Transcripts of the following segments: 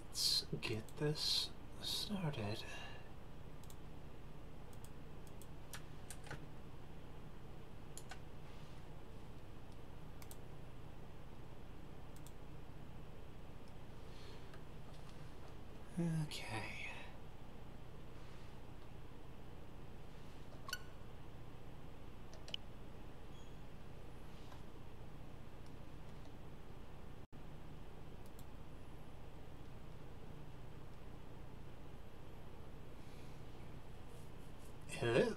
let's get this started. Okay. Hello.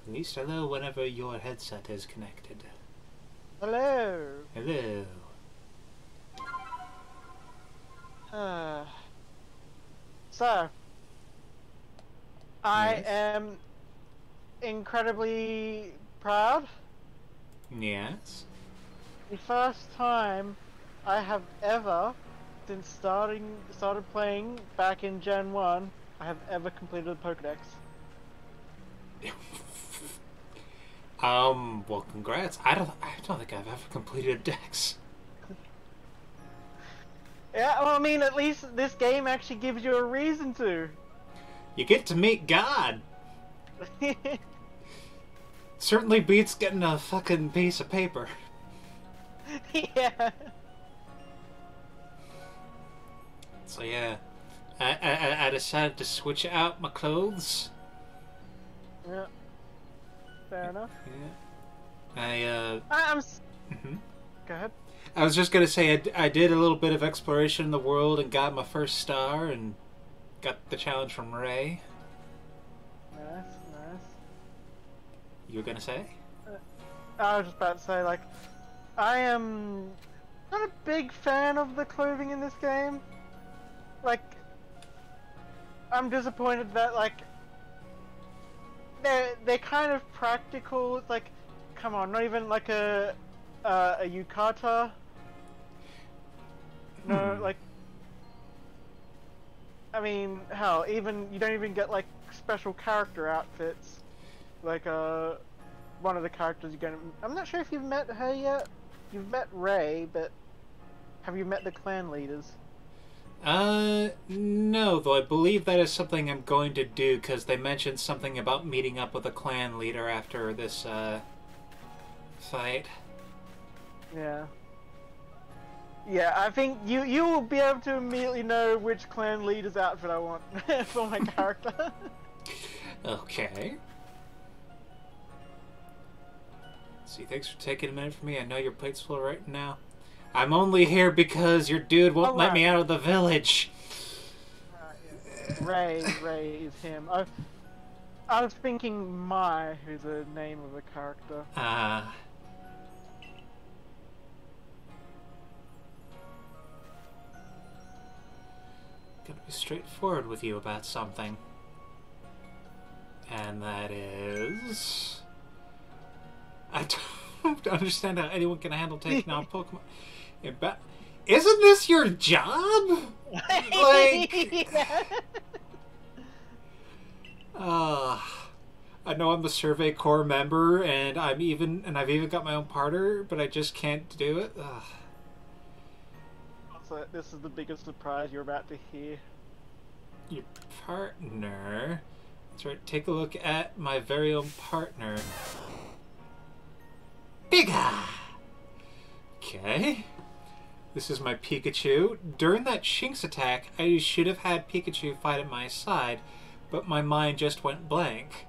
At least hello whenever your headset is connected. Hello. Hello. So, I Yes. am incredibly proud. Yes. The first time I have ever, since started playing back in Gen 1, I have ever completed a Pokedex. Well, congrats. I don't think I've ever completed a dex. Yeah, well, I mean, at least this game actually gives you a reason to. You get to meet God. Certainly beats getting a fucking piece of paper. Yeah. So yeah, I decided to switch out my clothes. Yeah. Fair enough. Yeah. Mhm. Go ahead. I was just gonna say I did a little bit of exploration in the world and got my first star and got the challenge from Ray. Nice, nice. You were gonna say? I was just about to say, like, I am not a big fan of the clothing in this game. Like, I'm disappointed that, like, they're kind of practical. It's like, come on, not even like a yukata. No, like, I mean, hell, even you don't even get like special character outfits. Like one of the characters you're gonna. I'm not sure if you've met her yet. You've met Ray, but have you met the clan leaders? No, though I believe that is something I'm going to do because they mentioned something about meeting up with a clan leader after this, fight. Yeah. Yeah, I think you will be able to immediately know which clan leader's outfit I want for my character. Okay. See, thanks for taking a minute for me. I know your plate's full right now. I'm only here because your dude won't let me out of the village. Yeah. Ray is him. I was thinking Mai, who's the name of the character. Gonna be straightforward with you about something. And that is... I don't understand how anyone can handle taking on Pokemon. Isn't this your job? Like... I know I'm a Survey Corps member, and I've even got my own partner, but I just can't do it. Also, this is the biggest surprise you're about to hear. Your partner? That's right. Take a look at my very own partner. Bigga! Okay. This is my Pikachu. During that Shinx attack, I should have had Pikachu fight at my side, but my mind just went blank.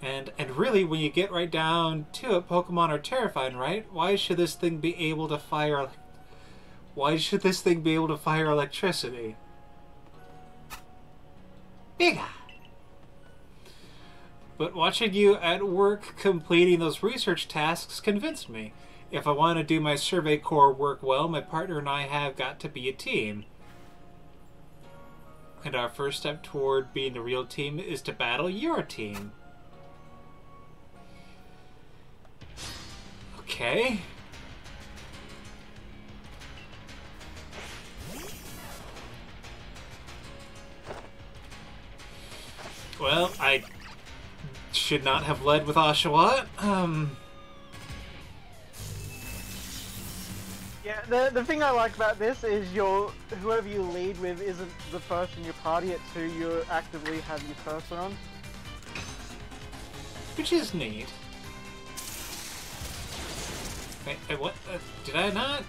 And really, when you get right down to it, Pokemon are terrifying, right? Why should this thing be able to fire... Why should this thing be able to fire electricity? Bigga! But watching you at work completing those research tasks convinced me. If I want to do my Survey Corps work well, my partner and I have got to be a team. And our first step toward being a real team is to battle your team. Okay. Well, I should not have led with Oshawott. Yeah, the thing I like about this is whoever you lead with isn't the person in your party, it's who you actively have your person on. Which is neat. Wait, what? Did I not?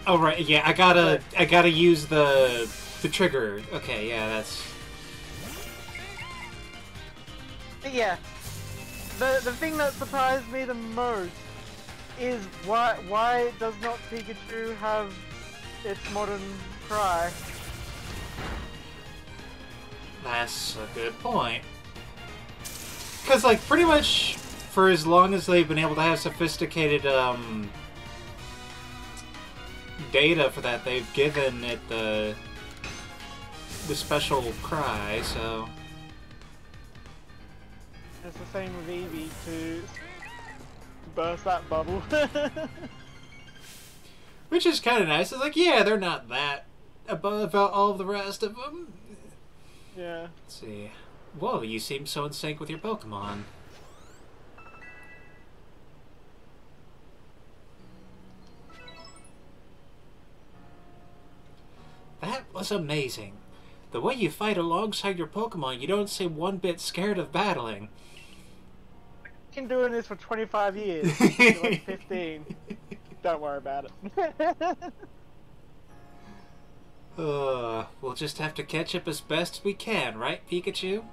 Oh right, yeah, I gotta use the trigger. Okay, yeah, that's. Yeah. The thing that surprised me the most is why does not Pikachu have its modern cry? That's a good point. Because, like, pretty much for as long as they've been able to have sophisticated data for that, they've given it the special cry, so. It's the same with Eevee to burst that bubble. Which is kind of nice. It's like, yeah, they're not that above all of the rest of them. Yeah. Let's see. Whoa, you seem so in sync with your Pokemon. That was amazing. The way you fight alongside your Pokemon, you don't seem one bit scared of battling. I've been doing this for 25 years. You're like 15. Don't worry about it. We'll just have to catch up as best we can, right, Pikachu?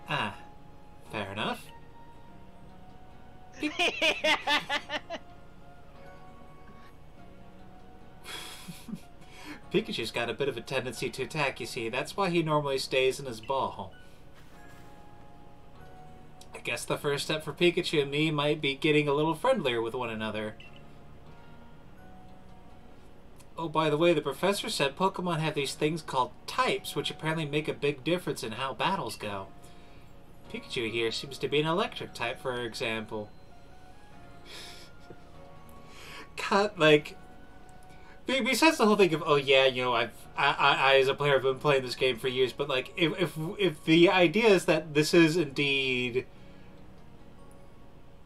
Ah, fair enough. Pikachu's got a bit of a tendency to attack, you see. That's why he normally stays in his ball. I guess the first step for Pikachu and me might be getting a little friendlier with one another. Oh, by the way, the professor said Pokemon have these things called types, which apparently make a big difference in how battles go. Pikachu here seems to be an electric type, for example. God, like... Besides the whole thing of, oh yeah, you know, I as a player have been playing this game for years, but like, if the idea is that this is indeed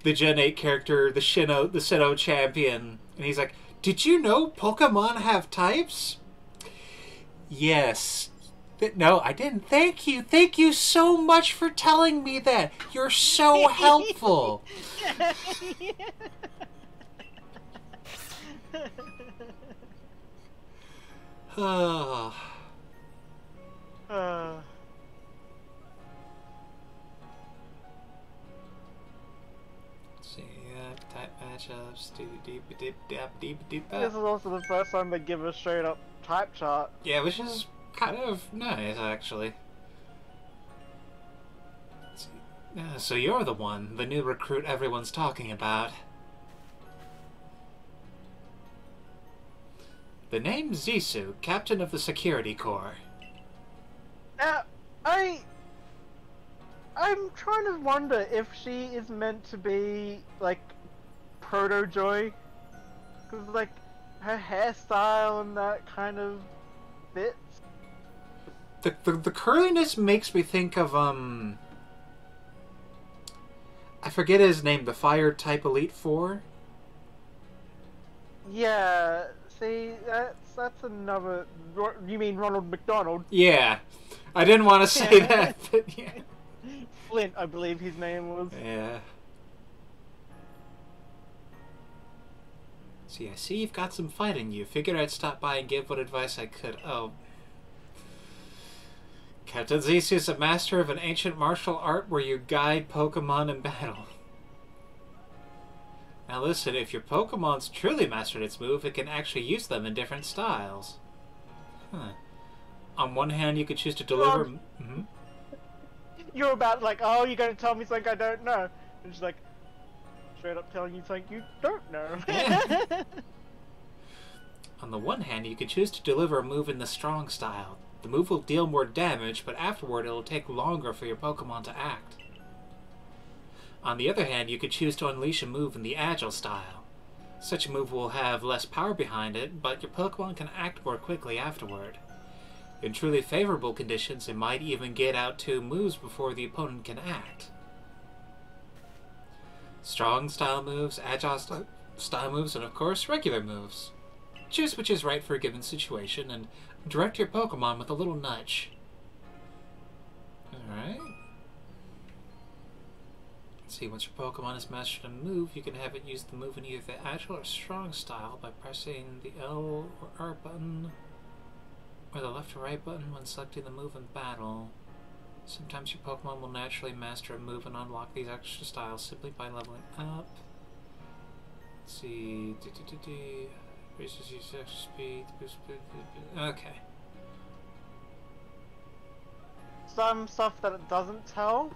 the Gen 8 character, the Sinnoh champion, and he's like, did you know Pokemon have types? Yes. No, I didn't. Thank you. Thank you so much for telling me that. You're so helpful. Oh. See, type matchups. This is also the first time they give a straight up type chart. Yeah, which is kind of nice, actually. So you're the one, the new recruit everyone's talking about. The name's Zisu, captain of the security corps. I'm trying to wonder if she is meant to be, like, Proto-Joy. Because, like, her hairstyle and that kind of fits. The curliness makes me think of, I forget his name, the Fire-type Elite Four? Yeah, see, that's another... You mean Ronald McDonald? Yeah. I didn't want to say that, but yeah. Flint, I believe his name was. Yeah. See, I see you've got some fight in you. Figured I'd stop by and give what advice I could. Oh. Captain Zisu is a master of an ancient martial art where you guide Pokemon in battle. Now listen, if your Pokemon's truly mastered its move, it can actually use them in different styles. Huh. On one hand, you could choose to deliver... You're about like, oh, you're going to tell me something I don't know. And she's like, straight up telling you something you don't know. Yeah. On the one hand, you could choose to deliver a move in the strong style. The move will deal more damage, but afterward it'll take longer for your Pokemon to act. On the other hand, you could choose to unleash a move in the agile style. Such a move will have less power behind it, but your Pokemon can act more quickly afterward. In truly favorable conditions, it might even get out 2 moves before the opponent can act. Strong style moves, agile style moves, and of course, regular moves. Choose which is right for a given situation, and direct your Pokemon with a little nudge. Alright. Let's see, once your Pokemon has mastered a move, you can have it use the move in either the agile or strong style by pressing the L or R button, or the left or right button when selecting the move in battle. Sometimes your Pokemon will naturally master a move and unlock these extra styles simply by leveling up. Let's see. Raises use extra speed. Okay. Some stuff that it doesn't tell.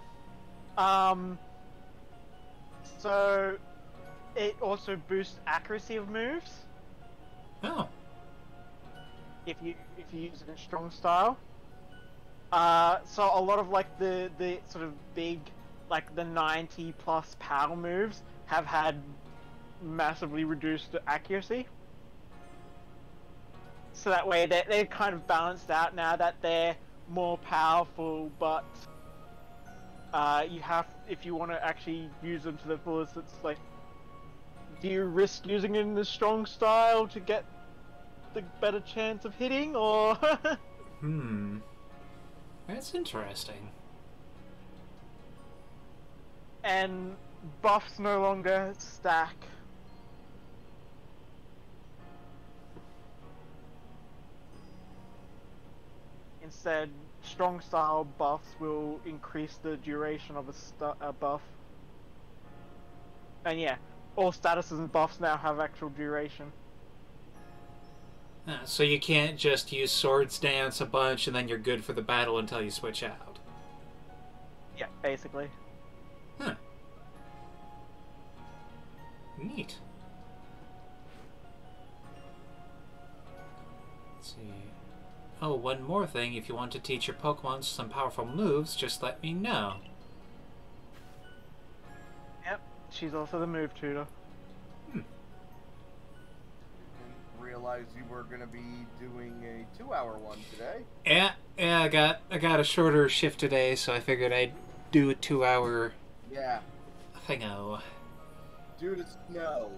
So it also boosts accuracy of moves. Oh. If you use it in strong style. So a lot of like the sort of big, like the 90+ power moves have had massively reduced accuracy. So that way they're kind of balanced out now that they're more powerful, but you have, if you want to actually use them to the fullest, it's like, do you risk using it in the strong style to get the better chance of hitting, or? That's interesting. And buffs no longer stack. Instead, strong style buffs will increase the duration of a buff. And yeah, all statuses and buffs now have actual duration. So you can't just use Swords Dance a bunch and then you're good for the battle until you switch out. Yeah, basically. Huh. Neat. Let's see. Oh, one more thing. If you want to teach your Pokemon some powerful moves, just let me know. Yep, she's also the move tutor. Realized you were going to be doing a 2-hour one today. Yeah, I got a shorter shift today, so I figured I'd do a 2-hour thingo. Due to snow.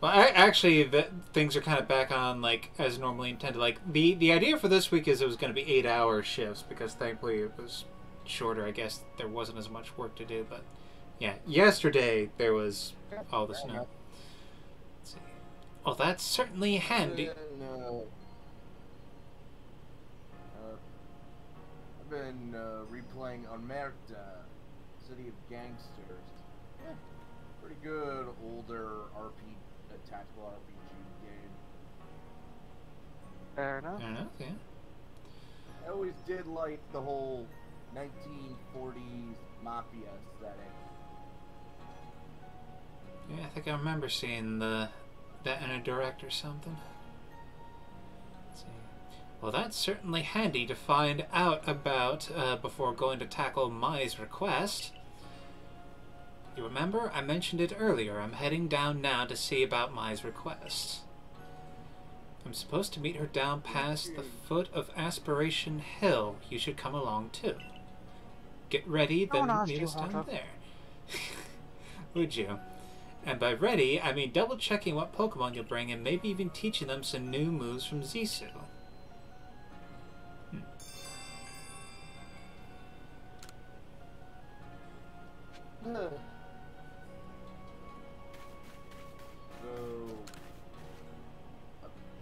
Well, actually, things are kind of back on like as normally intended. Like the idea for this week is it was going to be 8-hour shifts because thankfully it was shorter. I guess there wasn't as much work to do, but yeah, yesterday there was all the snow. Let's see. Oh, that's certainly handy. I've been replaying Omerta, City of Gangsters. Yeah, pretty good older tactical RPG game. Fair enough. Fair enough, yeah. I always did like the whole 1940s mafia aesthetic. Yeah, I think I remember seeing that in a direct or something. Let's see. Well, that's certainly handy to find out about before going to tackle Mai's request. You remember? I mentioned it earlier. I'm heading down now to see about Mai's request. I'm supposed to meet her down past the foot of Aspiration Hill. You should come along too. Get ready, then meet us down there. Would you? And by ready, I mean double checking what Pokemon you'll bring and maybe even teaching them some new moves from Zisu. So,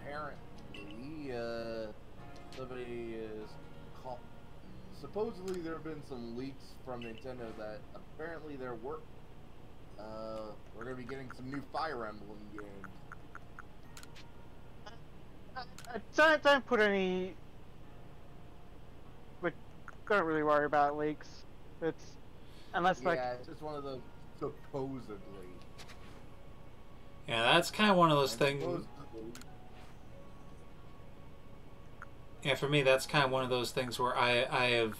apparently, somebody is supposedly there have been some leaks from Nintendo that apparently we're going to be getting some new Fire Emblem games. Don't put any. We don't really worry about leaks. It's unless like. Yeah, it's just one of those supposedly. Yeah, that's kind of one of those things. Yeah, for me, that's kind of one of those things where I have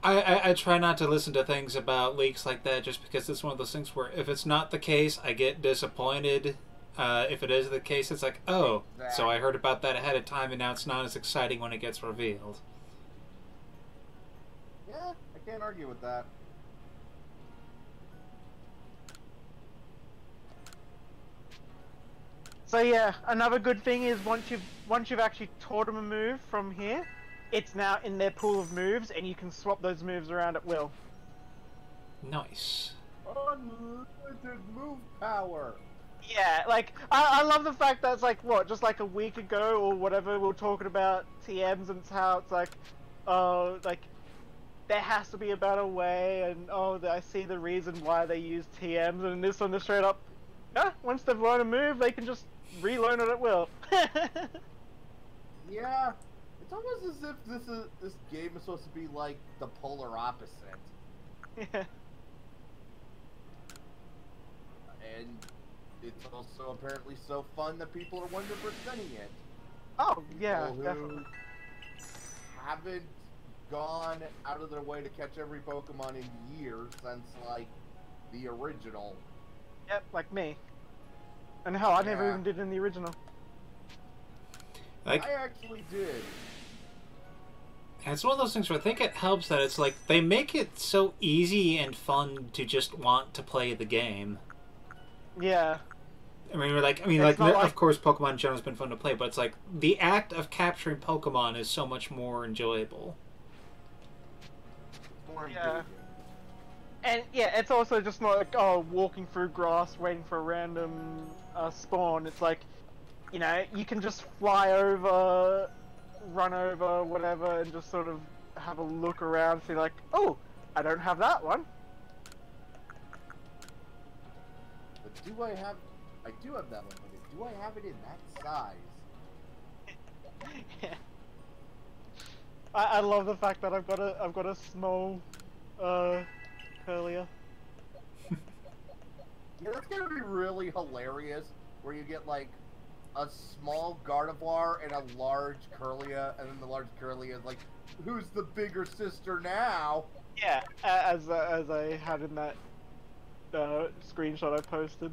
I try not to listen to things about leaks like that just because it's one of those things where if it's not the case, I get disappointed. If it is the case, it's like, oh, so I heard about that ahead of time and now it's not as exciting when it gets revealed. Yeah, I can't argue with that. So yeah, another good thing is once you've actually taught them a move from here, it's now in their pool of moves, and you can swap those moves around at will. Nice. Unlimited move power. Yeah, like I love the fact that it's like what, just like a week ago or whatever, we were talking about TMs and how it's like, like there has to be a better way, and I see the reason why they use TMs, and this one is straight up, yeah, once they've learned a move, they can just relearn it at will. Yeah, it's almost as if this game is supposed to be like the polar opposite. Yeah. And it's also apparently so fun that people are 100%ing it. Oh yeah, People definitely. who haven't gone out of their way to catch every Pokemon in years since like the original. Yep, like me. And hell, I never Yeah. even did it in the original. Like, I actually did. and it's one of those things where I think it helps that it's like they make it so easy and fun to just want to play the game. Yeah. I mean, It's not like- of course, Pokemon in general has been fun to play, but it's like the act of capturing Pokemon is so much more enjoyable. More Yeah. engaging. And yeah, it's also just not like, walking through grass waiting for a random spawn. It's like, you know, you can just fly over, run over, whatever, and just sort of have a look around, see like, oh, I don't have that one. But do I have? I do have that one. But do I have it in that size? Yeah. I love the fact that I've got a small Curlier. Yeah, that's gonna be really hilarious. Where you get like a small Gardevoir and a large Curlia, and then the large Curlia is like, who's the bigger sister now? Yeah, as I had in that screenshot I posted.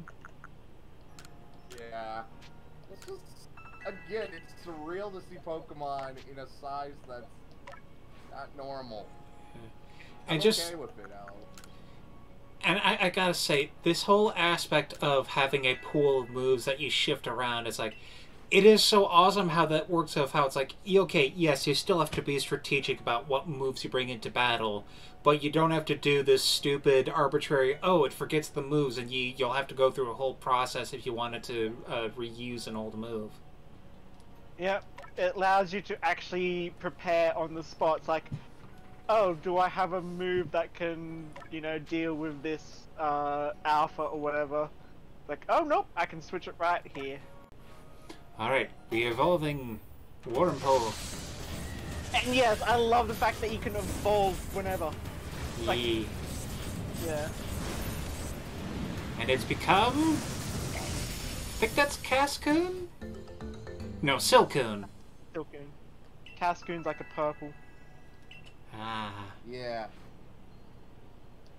Yeah. It's just, again, it's surreal to see Pokemon in a size that's not normal. I I'm just, okay with it, Al. and I gotta say, this whole aspect of having a pool of moves that you shift around, it's like, it is so awesome how that works. Of how it's like, okay, yes, you still have to be strategic about what moves you bring into battle, but you don't have to do this stupid, arbitrary, oh, it forgets the moves, and you'll have to go through a whole process if you wanted to reuse an old move. Yep, it allows you to actually prepare on the spot. It's like, oh, do I have a move that can, you know, deal with this alpha or whatever? Like, oh nope, I can switch it right here. Alright, the evolving Warmpole. And yes, I love the fact that you can evolve whenever. Like- Yee. Yeah. And it's become... I think that's Cascoon? No, Silcoon. Silcoon. Cascoon's like a purple. Ah. Yeah.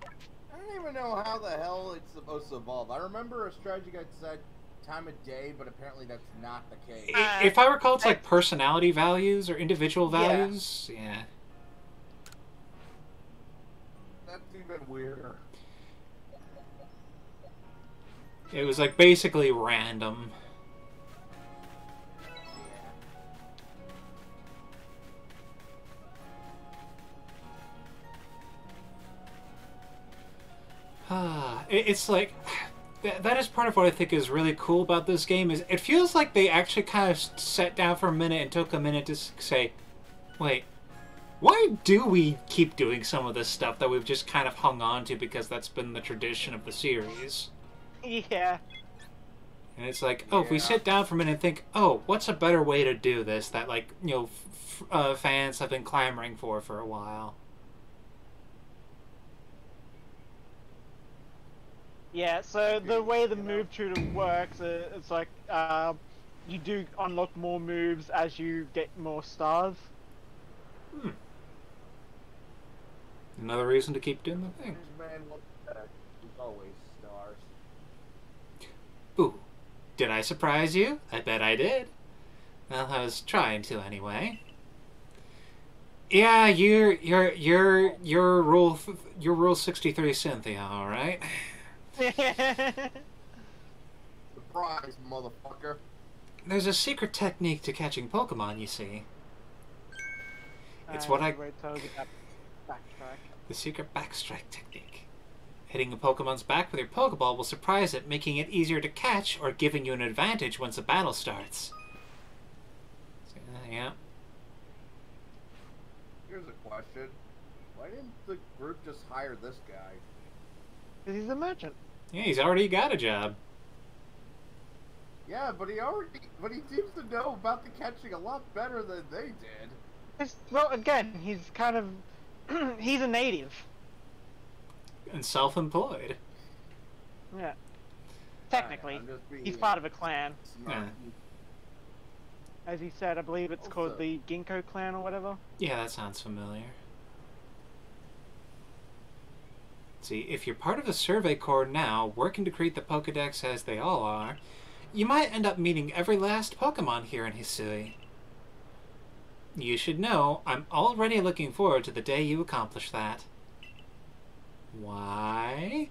I don't even know how the hell it's supposed to evolve. I remember a strategy guide said time of day, but apparently that's not the case. If I recall, it's like personality values or individual values. Yeah. That's even weirder. It was like basically random. It's like that is part of what I think is really cool about this game. Is it feels like they actually kind of sat down for a minute and took a minute to say, wait, why do we keep doing some of this stuff that we've just kind of hung on to because that's been the tradition of the series? Yeah. And it's like, oh, if we Yeah. sit down for a minute and think, oh, what's a better way to do this that, like, you know, fans have been clamoring for a while. Yeah, so the way the move tutor works, it's like, you do unlock more moves as you get more stars. Hmm. Another reason to keep doing the thing. Man, what the heck? He's always stars. Ooh, did I surprise you? I bet I did. Well, I was trying to anyway. Yeah, you're rule 63 Cynthia, all right? Surprise, motherfucker. There's a secret technique to catching Pokemon, you see. It's what I... Wait till I get that backtrack. The secret backstrike technique. Hitting a Pokemon's back with your Pokeball will surprise it, making it easier to catch or giving you an advantage once the battle starts. So, yeah. Here's a question. Why didn't the group just hire this guy? Because he's a merchant. Yeah, he's already got a job. Yeah, but he seems to know about the catching a lot better than they did. Well, again, he's kind of... he's a native. And self-employed. Yeah. Technically, I'm just being he's part of a clan. smart. Yeah. As he said, I believe it's called the Ginkgo clan or whatever. Yeah, that sounds familiar. See, if you're part of the Survey Corps now, working to create the Pokedex as they all are, you might end up meeting every last Pokemon here in Hisui. You should know, I'm already looking forward to the day you accomplish that. Why?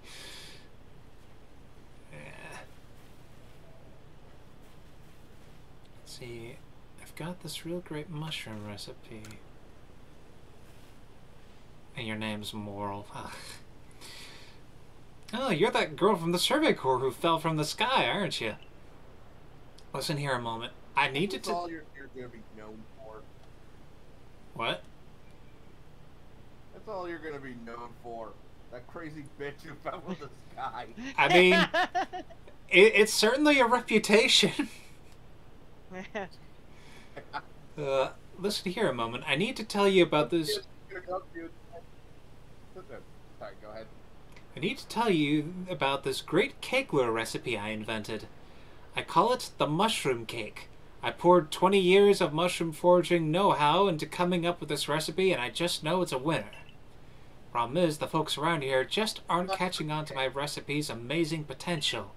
Let's see, I've got this real great mushroom recipe. And your name's Moral. Oh, you're that girl from the Survey Corps who fell from the sky, aren't you? Listen here a moment. I need to... That's all you're gonna be known for. What? That's all you're gonna be known for. That crazy bitch who fell from the sky. I mean, it's certainly a reputation. Listen here a moment. I need to tell you about this... Sorry, go ahead. I need to tell you about this great cake lure recipe I invented. I call it the mushroom cake. I poured 20 years of mushroom foraging know-how into coming up with this recipe, and I just know it's a winner. Problem is, the folks around here just aren't catching on to my recipe's amazing potential.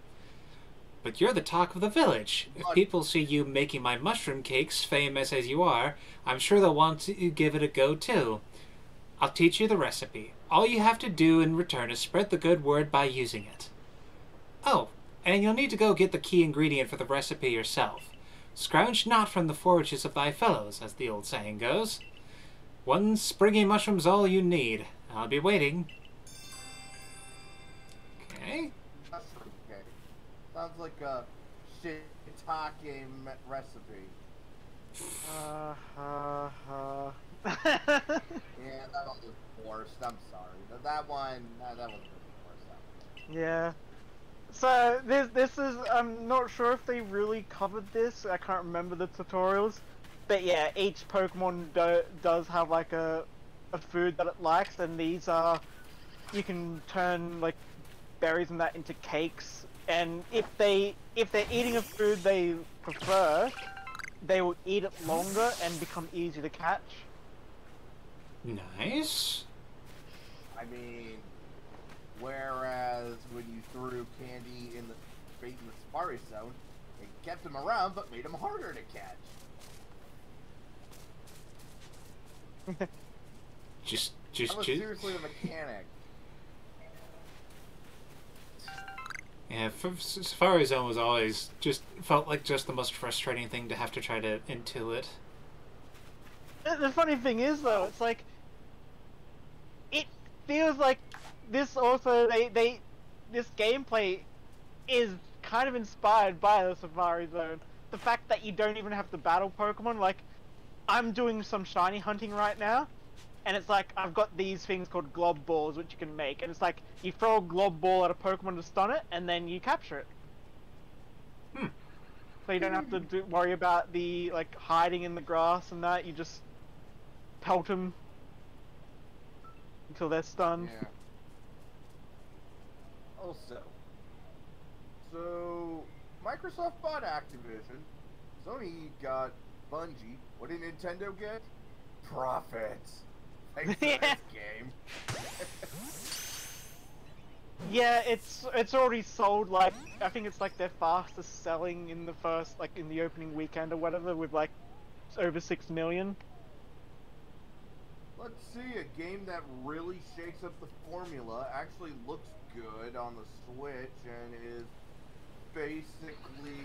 But you're the talk of the village. If people see you making my mushroom cakes, famous as you are, I'm sure they'll want to give it a go too. I'll teach you the recipe. All you have to do in return is spread the good word by using it. Oh, and you'll need to go get the key ingredient for the recipe yourself. Scrounge not from the forages of thy fellows, as the old saying goes. One springy mushroom's all you need. I'll be waiting. Okay. Okay. Sounds like a shiitake recipe. Yeah, that one was worst. I'm sorry. That one was the worst. Yeah. So this is, I'm not sure if they really covered this. I can't remember the tutorials, but yeah, each Pokemon does have like a food that it likes, and these are, you can turn like berries and that into cakes, and if they're eating a food they prefer, they will eat it longer and become easy to catch. Nice. I mean, whereas when you threw candy in the bait in the Safari Zone, it kept them around but made them harder to catch. That was seriously the mechanic. Yeah, Safari Zone was always felt like just the most frustrating thing to have to try to intuit. The funny thing is though, it's like, it feels like this also, this gameplay is kind of inspired by the Safari Zone. The fact that you don't even have to battle Pokemon, like, I'm doing some shiny hunting right now, and it's like, I've got these things called glob balls which you can make, and it's like, you throw a glob ball at a Pokemon to stun it, and then you capture it. So you don't have to worry about the, like, hiding in the grass and that, you just pelt them until they're stunned. Yeah. Also, so Microsoft bought Activision, Sony got Bungie. What did Nintendo get? Profits. Thanks to this game. Yeah, it's already sold, like, I think it's like their fastest selling in the first, like, in the opening weekend or whatever, with like over 6 million. Let's see, a game that really shakes up the formula, actually looks good on the Switch, and is basically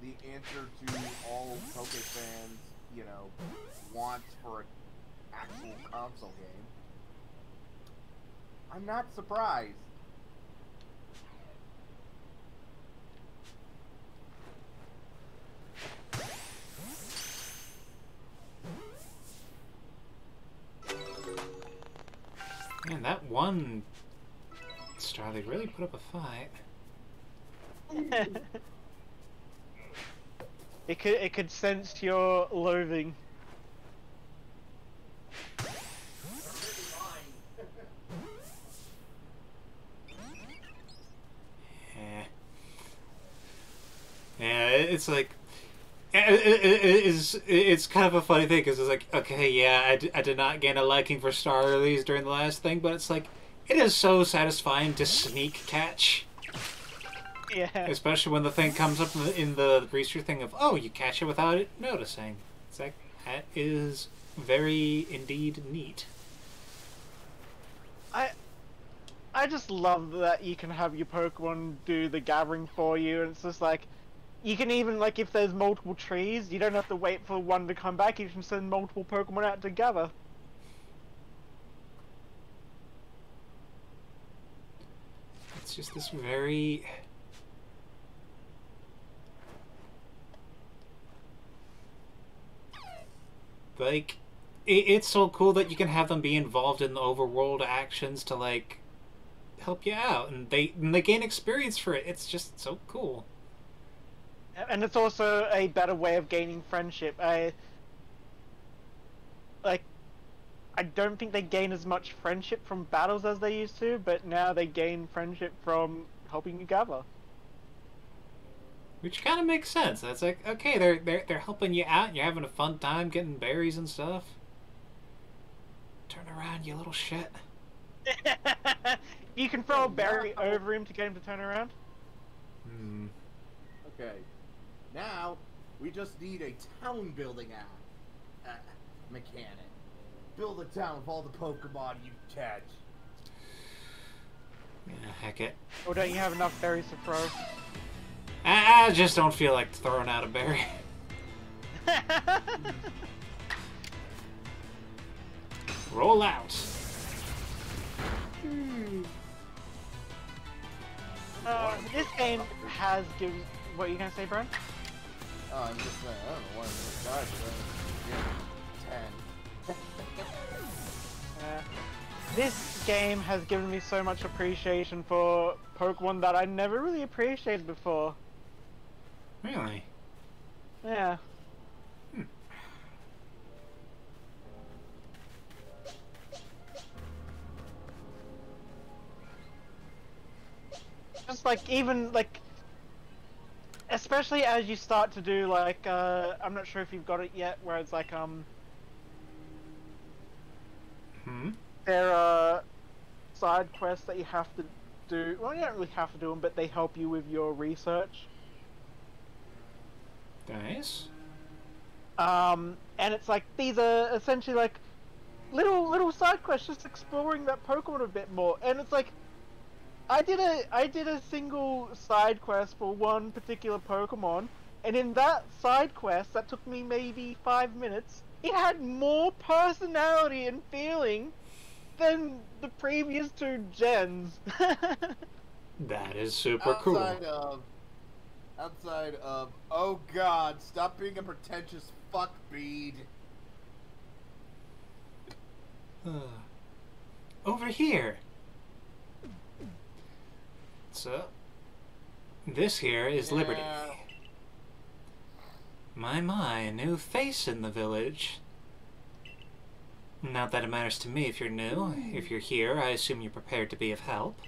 the answer to all Poke fans, you know, wants for an actual console game. I'm not surprised. Man, that one star, they really put up a fight. It could sense your loathing. Yeah. Yeah, it's like... It's kind of a funny thing, because it's like, okay, yeah, I did not gain a liking for Star Earlies during the last thing, but it's like, it is so satisfying to sneak catch. Yeah. Especially when the thing comes up in the research thing of, oh, you catch it without it noticing. It's like, that is very, indeed, neat. I just love that you can have your Pokemon do the gathering for you, and it's just like, you can even, like, if there's multiple trees, you don't have to wait for one to come back, you can send multiple Pokemon out to gather. It's just this very... Like, it's so cool that you can have them be involved in the overworld actions to, like, help you out, and they gain experience for it. It's just so cool. And it's also a better way of gaining friendship. I don't think they gain as much friendship from battles as they used to, but now they gain friendship from helping you gather. Which kind of makes sense. That's like, okay, they're helping you out, and you're having a fun time getting berries and stuff. Turn around, you little shit. You can throw a berry over him to get him to turn around. Hmm. Okay. Now, we just need a town building mechanic. Build a town with all the Pokemon you catch. Yeah, heck it. Or don't you have enough berries to throw? I just don't feel like throwing out a berry. Roll out. This game has given... What are you gonna say, Brian? Oh, I'm just saying, I don't know why I'm so excited, but 10. This game has given me so much appreciation for Pokemon that I never really appreciated before. Really? Yeah. Just like, even like, especially as you start to do like, I'm not sure if you've got it yet, where it's like, there are side quests that you have to do. Well, you don't really have to do them, but they help you with your research. Nice. And it's like, these are essentially like little side quests, just exploring that Pokemon a bit more. And it's like, I did a single side quest for one particular Pokemon, and in that side quest that took me maybe 5 minutes, it had more personality and feeling than the previous 2 gens. That is super cool. Outside of, oh god, stop being a pretentious fuckbead. Over here. So, this here is Liberty. My, new face in the village. Not that it matters to me if you're new. If you're here, I assume you're prepared to be of help.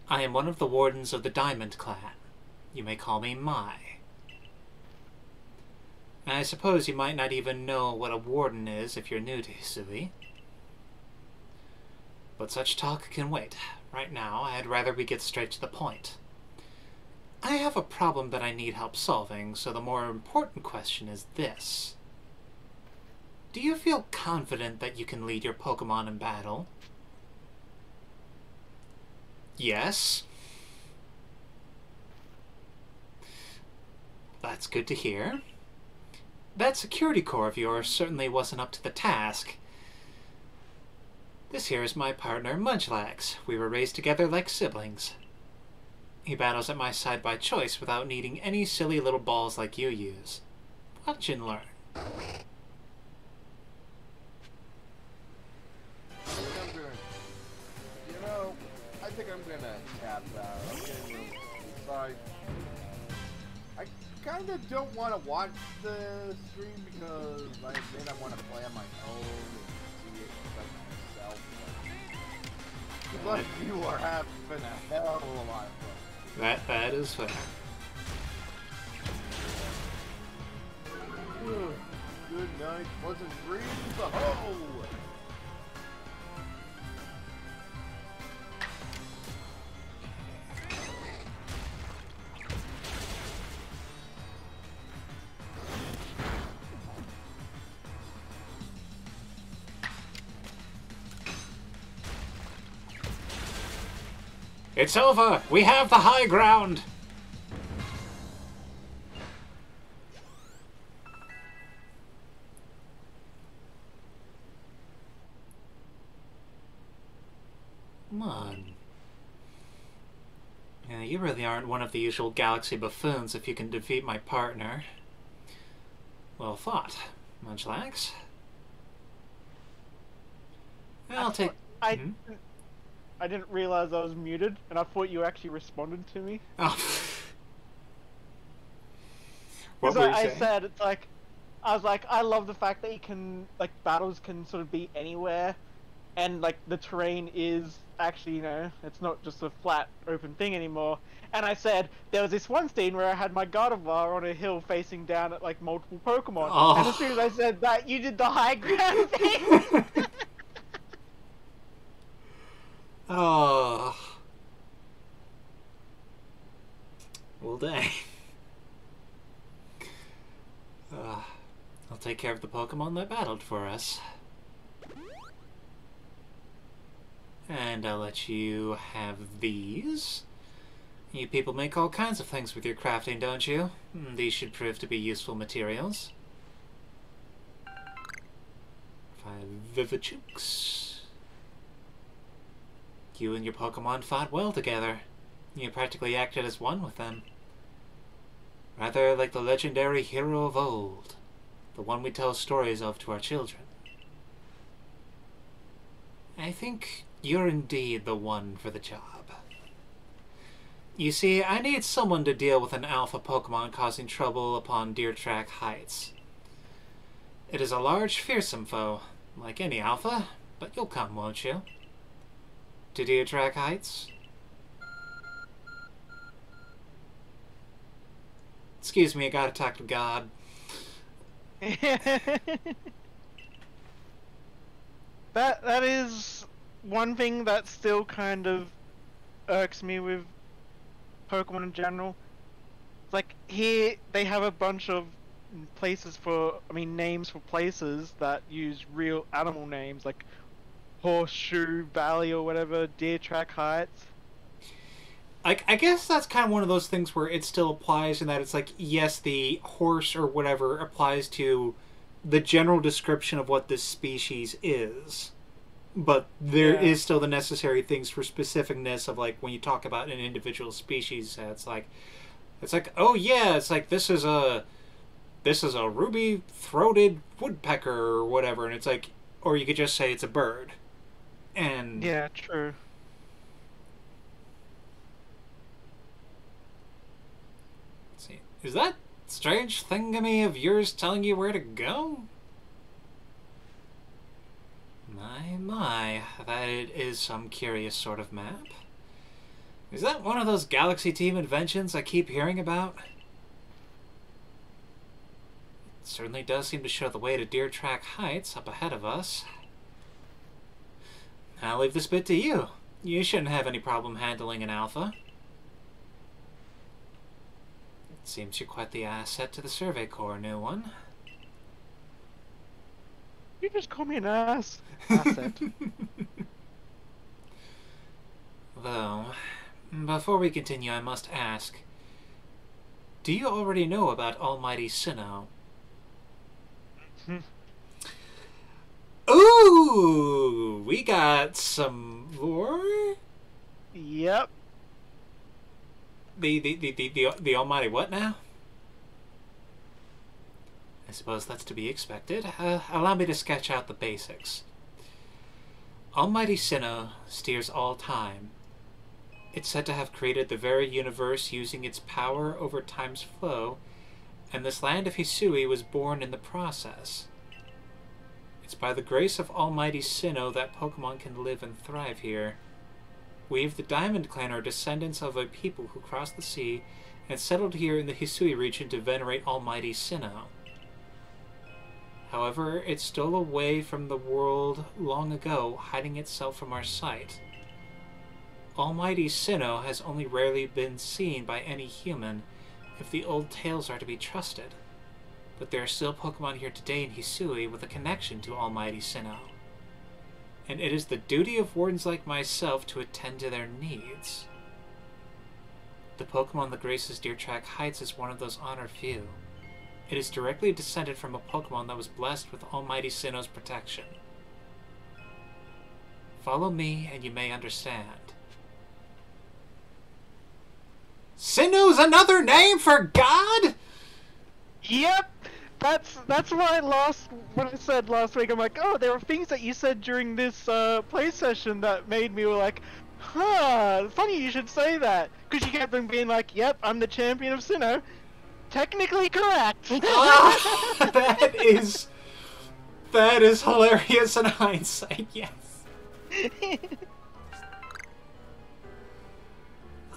I am one of the wardens of the Diamond Clan. You may call me Mai. I suppose you might not even know what a warden is if you're new to Hisui. But such talk can wait. Right now, I'd rather we get straight to the point. I have a problem that I need help solving, so the more important question is this. Do you feel confident that you can lead your Pokemon in battle? Yes. That's good to hear. That security core of yours certainly wasn't up to the task. This here is my partner, Munchlax. We were raised together like siblings. He battles at my side by choice without needing any silly little balls like you use. Watch and learn. I think I'm gonna tap out. I'm getting real sorry. I kind of don't want to watch the stream because I want to play on my own and see it like myself. But you are having a hell of a lot of fun. That is fair. Good night, pleasant dreams. Oh! It's over! We have the high ground! Come on. Yeah, you really aren't one of the usual galaxy buffoons if you can defeat my partner. Well thought, Munchlax. I'll take... I didn't realize I was muted, and I thought you actually responded to me. Oh. What Because were you I saying? said, it's like, I was like, I love the fact that you can, like, battles can sort of be anywhere, and, like, the terrain is actually, you know, it's not just a flat, open thing anymore. And I said, there was this one scene where I had my Gardevoir on a hill facing down at, like, multiple Pokemon. Oh. And as soon as I said that, you did the high ground thing! Oh. Well, dang. I'll take care of the Pokemon that battled for us. And I'll let you have these. You people make all kinds of things with your crafting, don't you? These should prove to be useful materials. 5 Vivichooks. You and your Pokemon fought well together. You practically acted as one with them. Rather like the legendary hero of old. The one we tell stories of to our children. I think you're indeed the one for the job. You see, I need someone to deal with an alpha Pokemon causing trouble upon Deer Track Heights. It is a large, fearsome foe, like any alpha, but you'll come, won't you? To Deer Track Heights? Excuse me, I gotta talk to God. That is one thing that still kind of irks me with Pokemon in general. It's like, here they have a bunch of places for, names for places that use real animal names, like Horseshoe Valley or whatever, Deer Track Heights. I guess that's kind of one of those things where it still applies in that it's like, yes, the horse or whatever applies to the general description of what this species is. But there is still the necessary things for specificness of, like, when you talk about an individual species, it's like, oh yeah, it's like, this is a ruby-throated woodpecker or whatever, and it's like, or you could just say it's a bird. And yeah, true. Let's see. Is that strange thingamy of yours telling you where to go? My, that it is some curious sort of map. Is that one of those Galaxy Team inventions I keep hearing about? certainly does seem to show the way to Deer Track Heights up ahead of us. I'll leave this bit to you. You shouldn't have any problem handling an alpha. It seems you're quite the asset to the Survey Corps, new one. You just call me an ass. Asset. Though, before we continue, I must ask, do you already know about Almighty Sinnoh? Ooh, we got some lore? Yep. The Almighty what now? I suppose that's to be expected. Allow me to sketch out the basics. Almighty Sinnoh steers all time. It's said to have created the very universe using its power over time's flow, and this land of Hisui was born in the process. It's by the grace of Almighty Sinnoh that Pokemon can live and thrive here. We of the Diamond Clan are descendants of a people who crossed the sea and settled here in the Hisui region to venerate Almighty Sinnoh. However, it stole away from the world long ago, hiding itself from our sight. Almighty Sinnoh has only rarely been seen by any human, if the old tales are to be trusted. But there are still Pokemon here today in Hisui with a connection to Almighty Sinnoh. And it is the duty of wardens like myself to attend to their needs. The Pokemon that graces Deer Track Heights is one of those honored few. It is directly descended from a Pokemon that was blessed with Almighty Sinnoh's protection. Follow me and you may understand. Sinnoh's another name for God?! Yep. That's what I said last week. I'm like, oh, there were things that you said during this play session that made me like, huh, funny you should say that. Because you kept on being like, yep, I'm the champion of Sinnoh. Technically correct. That is hilarious in hindsight, yes.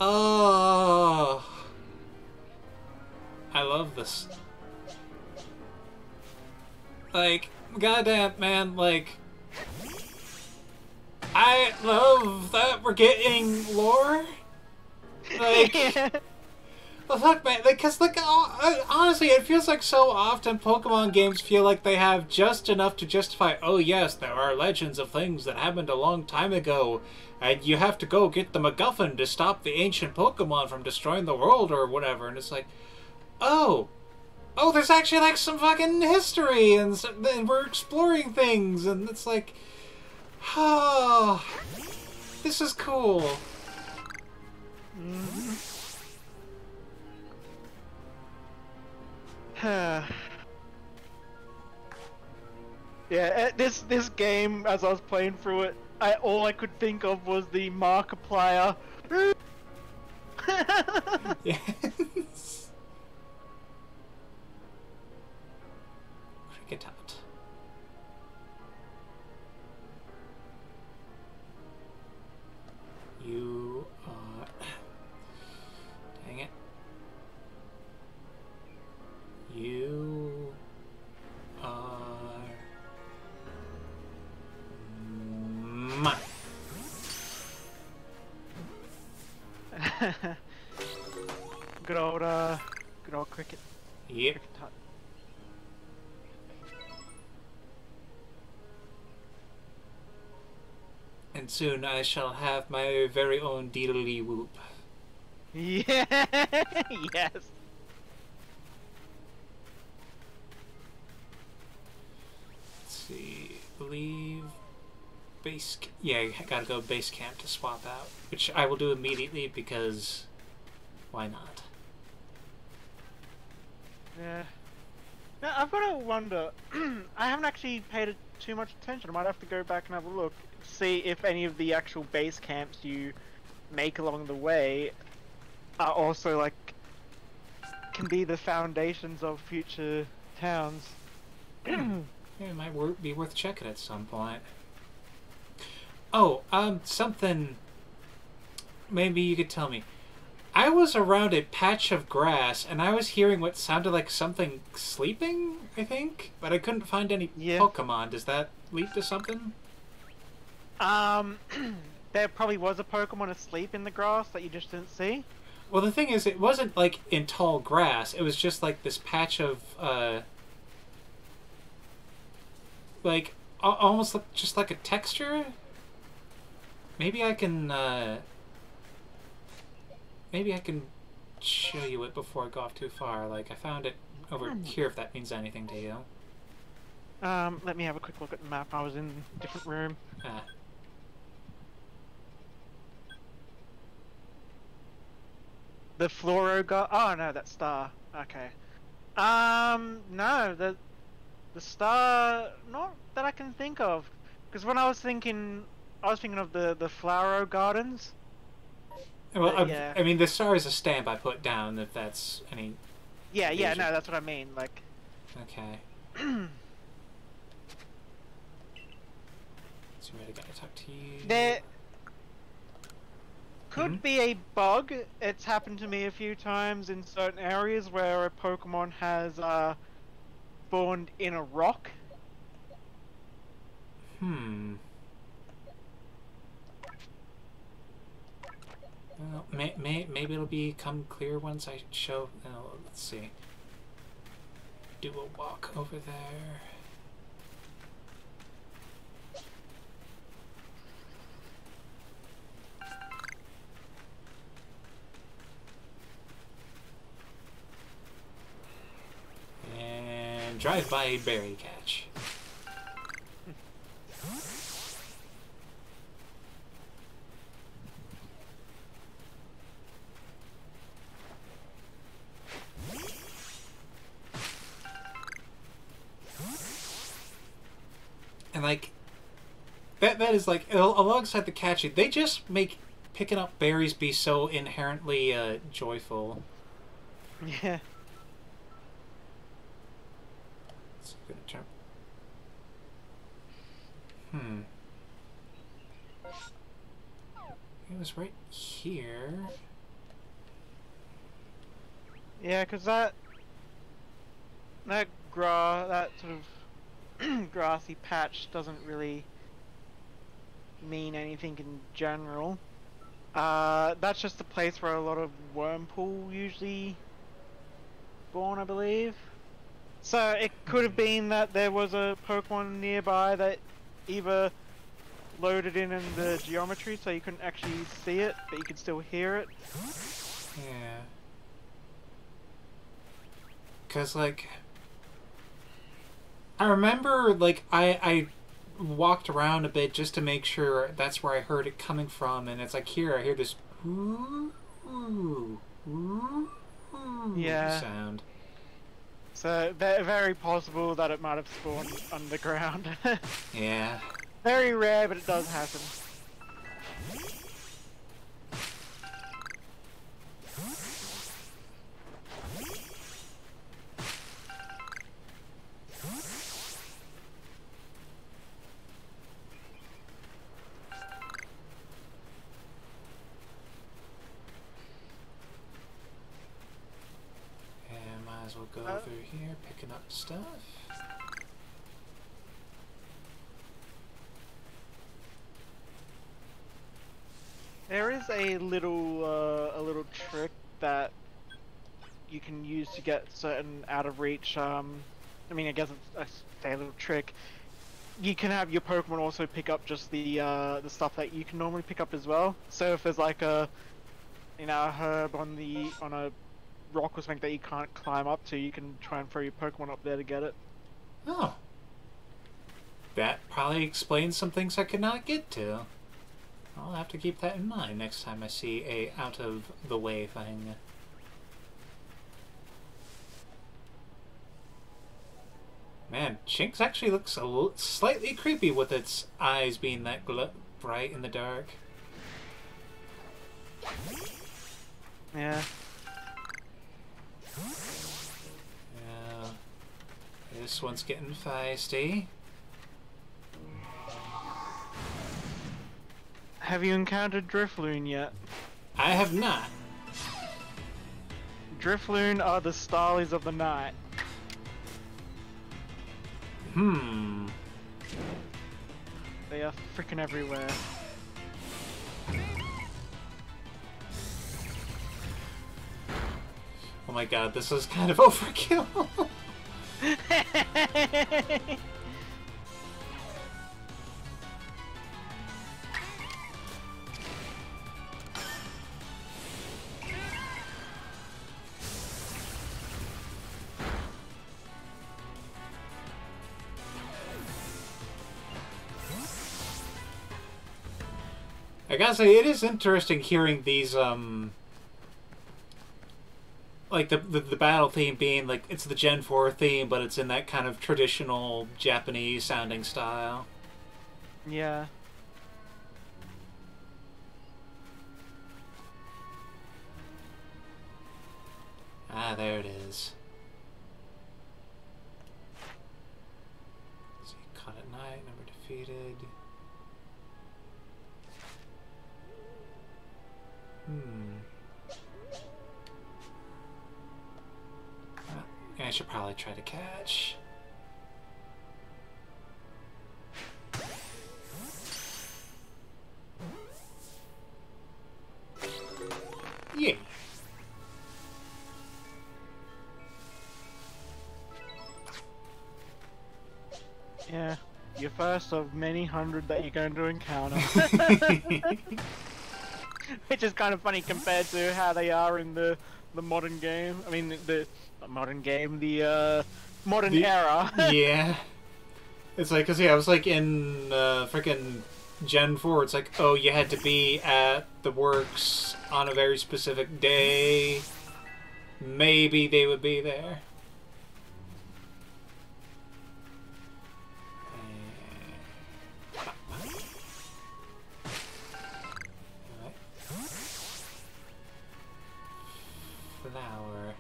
Oh, I love this. Like, goddamn, man, like, I love that we're getting lore. Like, look, man, because, like, honestly, it feels like so often Pokemon games feel like they have just enough to justify, oh yes, there are legends of things that happened a long time ago, and you have to go get the MacGuffin to stop the ancient Pokemon from destroying the world or whatever, and it's like, oh, there's actually, like, some fucking history, and we're exploring things, and it's like, oh, this is cool. Yeah, this game, as I was playing through it, all I could think of was the Markiplier. Yes. Cricket out. You are... Dang it. You are... mine. Good old cricket. Yep. Cricket tot. And soon I shall have my very own deedly whoop. Yeah. Yes. Let's see. Leave base. Yeah, I gotta go base camp to swap out, which I will do immediately because why not? Yeah. Now, I've got to wonder. I haven't actually paid too much attention. I might have to go back and have a look, see if any of the actual base camps you make along the way are also like can be the foundations of future towns. Yeah, it might be worth checking at some point. Oh, something. Maybe you could tell me. I was around a patch of grass, and I was hearing what sounded like something sleeping, I think? But I couldn't find any Pokemon. Does that lead to something? There probably was a Pokemon asleep in the grass that you just didn't see. Well, the thing is, it wasn't, like, in tall grass. It was just, like, this patch of, like, almost just like a texture? Maybe I can show you it before I go off too far. Like, I found it over here, if that means anything to you. Let me have a quick look at the map. I was in a different room. The Fluoro guy. Oh no, that's Star. Okay. No, the Star. Not that I can think of. Because when I was thinking of the Flower Gardens. Well, yeah. I mean, the Star is a stamp I put down. If that's any. Yeah, yeah. No, that's what I mean. Like. Okay. So I gotta talk to you. There could be a bug. It's happened to me a few times in certain areas where a Pokemon has spawned in a rock. Well, maybe it'll become clear once I show. Let's see. Do a walk over there. And drive by a berry catch. And like that is like alongside the catching, they just make picking up berries be so inherently joyful. Yeah. It's a good term. It was right here. Yeah, because that sort of grassy patch doesn't really mean anything in general. That's just the place where a lot of Wurmple usually spawn, I believe. So it could have been that there was a Pokemon nearby that either loaded in the geometry so you couldn't actually see it, but you could still hear it. Yeah. Because, like, I remember, like, I walked around a bit just to make sure that's where I heard it coming from, and it's like, here, I hear this ooh, ooh, ooh, ooh sound. So, very possible that it might have spawned underground. Yeah. Very rare, but it does happen. Might as well go over here, picking up stuff. There is a little trick that you can use to get certain out of reach. I mean, I guess it's a little trick. You can have your Pokemon also pick up just the stuff that you can normally pick up as well. So if there's like a herb on a rock or something that you can't climb up to, you can try and throw your Pokemon up there to get it. Oh. That probably explains some things I could not get to. I'll have to keep that in mind next time I see a out-of-the-way thing. Man, Shinx actually looks slightly creepy with its eyes being that bright in the dark. Yeah. Yeah. This one's getting feisty. Have you encountered Drifloon yet? I have not. Drifloon are the Starlies of the night. They are freaking everywhere. Oh my god, this is kind of overkill. I gotta say, it is interesting hearing these, like, the battle theme being, like, it's the Gen 4 theme, but it's in that kind of traditional Japanese-sounding style. Yeah. Ah, there it is. So you caught at night, never defeated. I should probably try to catch. Yay! Yeah. Your first of many hundred that you're going to encounter. Which is kind of funny compared to how they are in the modern game. I mean, the modern game, the modern era. Yeah. It's like, cause yeah, I was like in freaking Gen 4. It's like, oh, you had to be at the works on a very specific day. Maybe they would be there. Flower.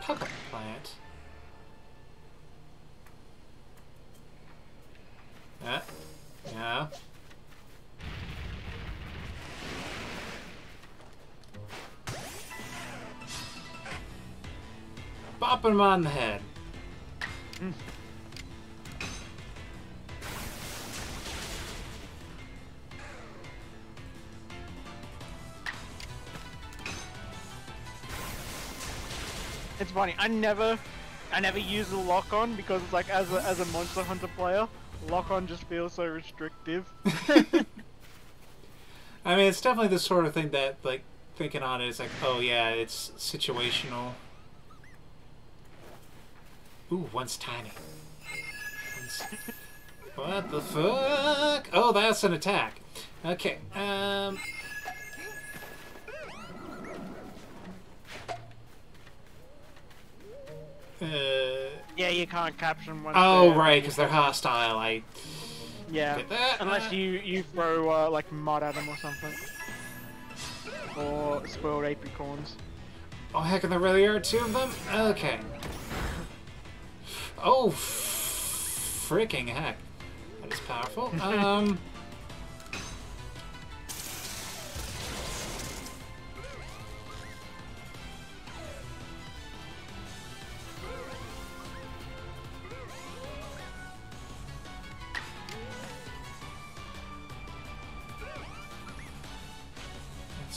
Pepper plant. Yeah. Bopping him on the head. It's funny. I never use the lock on because it's like as a Monster Hunter player, lock on just feels so restrictive. I mean, it's definitely the sort of thing that, like, thinking on it, it's like, oh yeah, it's situational. Ooh, one's tiny. What the fuck? Oh, that's an attack. Okay, yeah, you can't capture them once. Oh, right, because they're hostile. Yeah, get that. unless you throw like mud at them or something, or spoiled apricorns. Oh, heck, and there really are two of them? Okay. Oh, freaking heck. That is powerful.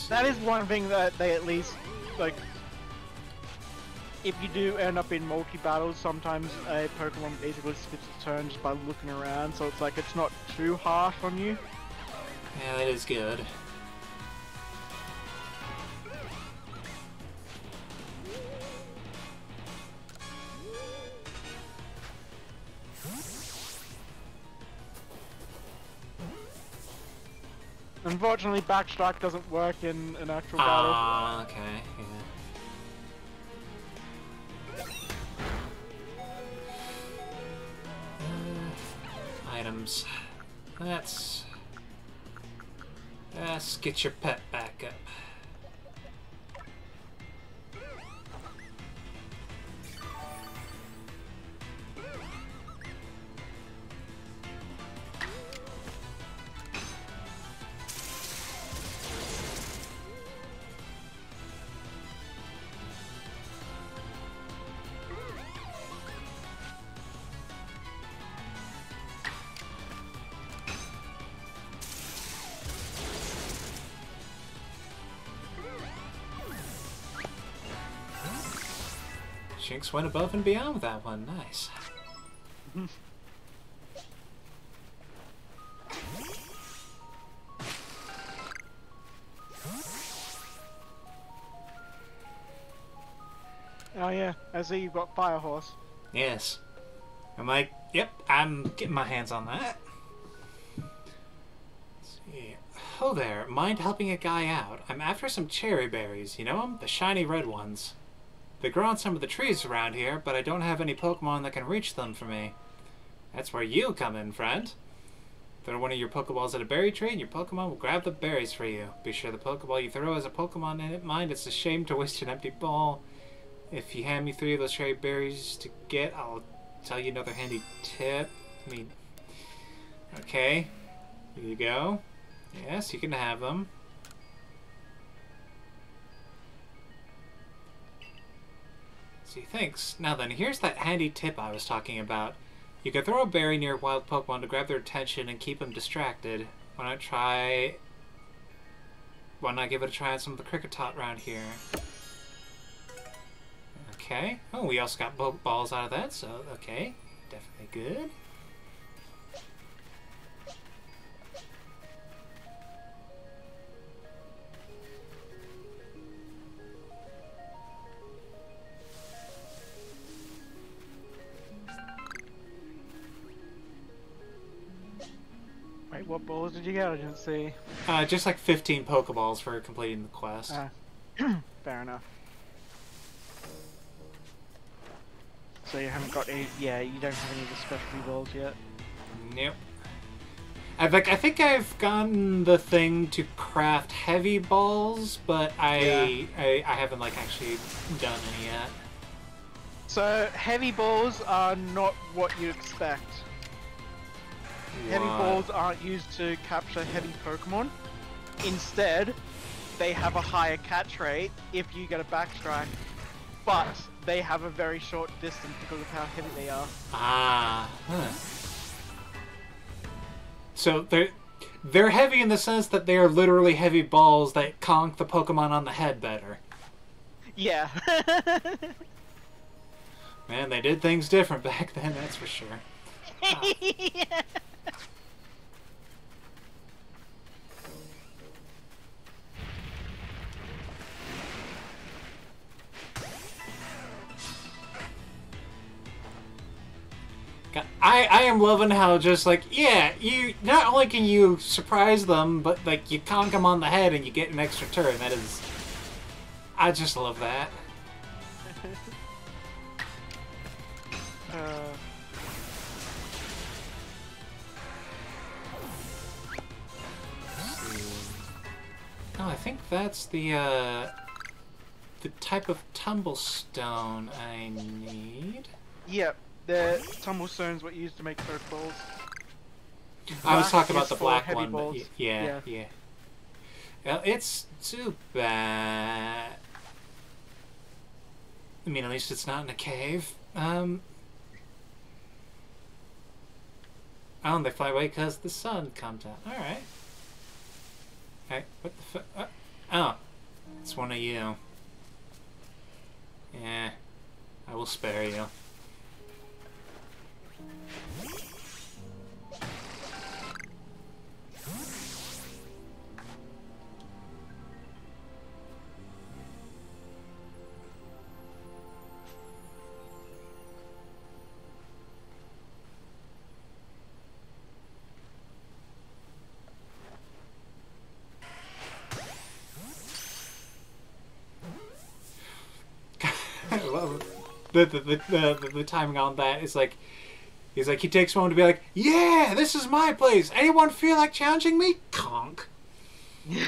That is one thing that they at least, like, if you do end up in multi-battles, sometimes a Pokemon basically skips its turn just by looking around, so it's like it's not too harsh on you. Yeah, that is good. Unfortunately, backstrike doesn't work in an actual battle. Ah, okay, yeah. Items. Let's get your pet back up. Shinx went above and beyond with that one. Nice. Oh yeah, I see you've got Fire Horse. Yes. I'm like, yep, I'm getting my hands on that. Let's see. Oh there, mind helping a guy out? I'm after some cherry berries, you know them? The shiny red ones. They grow on some of the trees around here, but I don't have any Pokemon that can reach them for me. That's where you come in, friend. Throw one of your Pokeballs at a berry tree, and your Pokemon will grab the berries for you. Be sure the Pokeball you throw has a Pokemon in it. Mind, it's a shame to waste an empty ball. If you hand me 3 of those cherry berries to get, I'll tell you another handy tip. I mean, okay. Here you go. Yes, you can have them. See, thanks. Now then, here's that handy tip I was talking about. You can throw a berry near a wild Pokemon to grab their attention and keep them distracted. Why not give it a try on some of the Cricketot around here? Okay. Oh, we also got Pokeballs out of that, so okay. Definitely good. Wait, what balls did you get? I didn't see. Just like 15 Pokeballs for completing the quest. Fair enough. So you haven't got any, yeah, you don't have any of the specialty balls yet? Nope. I think I've gotten the thing to craft heavy balls, but I haven't like actually done any yet. So heavy balls are not what you expect. What? Heavy balls aren't used to capture heavy Pokemon. Instead, they have a higher catch rate if you get a backstrike, but they have a very short distance because of how heavy they are. Ah. Huh. So they're heavy in the sense that they are literally heavy balls that conk the Pokemon on the head better. Yeah. Man, they did things different back then, that's for sure. Ah. Yeah. I am loving how just like, yeah, you not only can you surprise them, but like you conk them on the head and you get an extra turn. That is, I just love that. Oh, I think that's the type of tumblestone I need. Yep. The tumblestone's what you use to make Pokeballs. I was talking about is the for black heavy one, balls. but yeah. Well, it's too bad. I mean, at least it's not in a cave. Oh, and they fly away because the sun comes out. Alright. Hey, what the fuck? Oh, it's one of you. Yeah, I will spare you. The timing on that is like, he's like, he takes one to be like, yeah, this is my place. Anyone feel like challenging me? Conk. Yeah.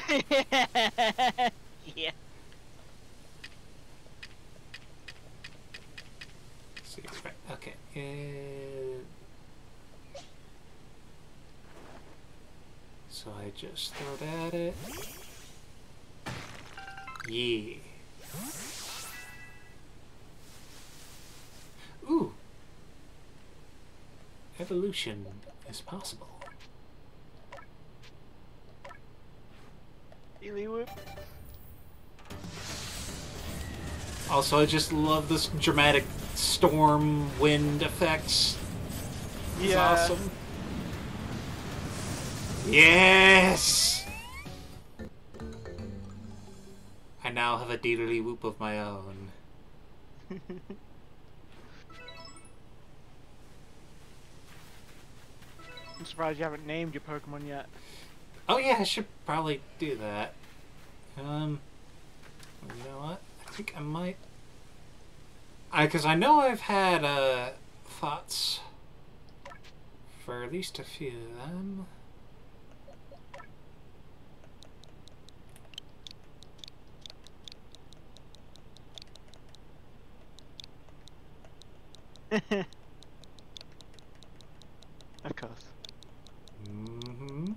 See, okay. So I just throw that at it. Yeah. Ooh. Evolution is possible. Whoop. Also, I just love this dramatic storm wind effects. It's awesome. Yes! I now have a deedly whoop of my own. I'm surprised you haven't named your Pokemon yet. Oh yeah, I should probably do that. You know what? I think I might... Because I know I've had thoughts for at least a few of them. Of course. Mm-hmm.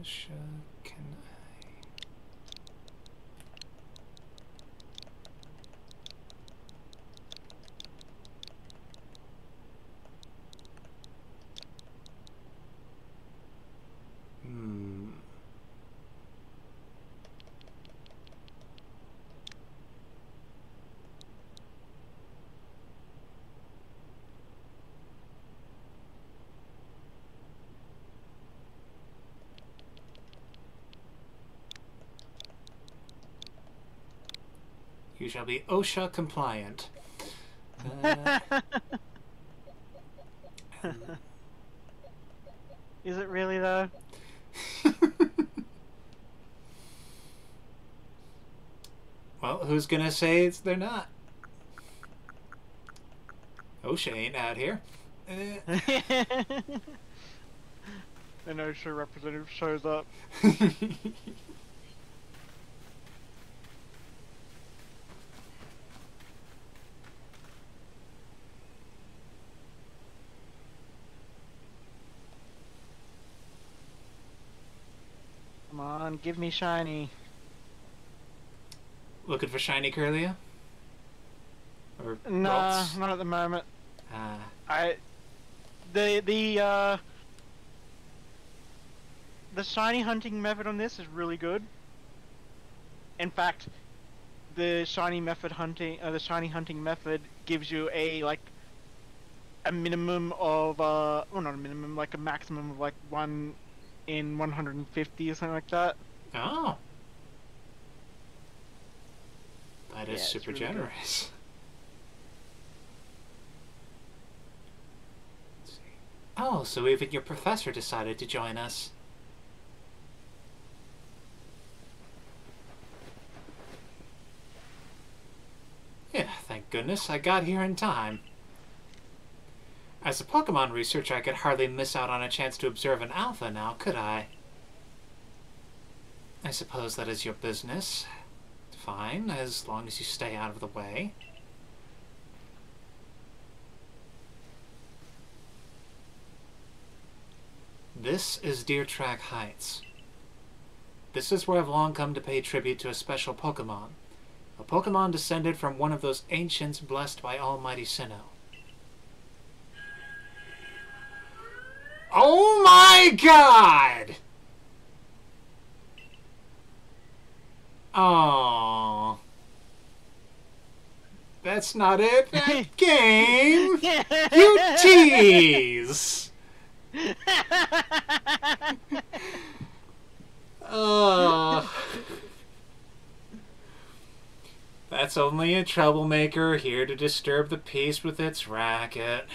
Osha, can I... You shall be OSHA compliant. Is it really though? Well, who's gonna say they're not? OSHA ain't out here. An OSHA representative shows up. Come on, give me shiny. Looking for shiny Curlia? Or Nah, Ralts? not at the moment. Ah. The shiny hunting method on this is really good. In fact, the shiny hunting method gives you a minimum of well, not a minimum, like a maximum of like 1 in 150 or something like that. Oh. That is Yeah, super it's really generous. Oh, so even your professor decided to join us. Yeah, thank goodness I got here in time. As a Pokemon researcher, I could hardly miss out on a chance to observe an alpha now, could I? I suppose that is your business. Fine, as long as you stay out of the way. This is Deer Track Heights. This is where I've long come to pay tribute to a special Pokemon. A Pokemon descended from one of those ancients blessed by Almighty Sinnoh. Oh my god! Oh, that's not it. That game. You tease. Oh, that's only a troublemaker here to disturb the peace with its racket.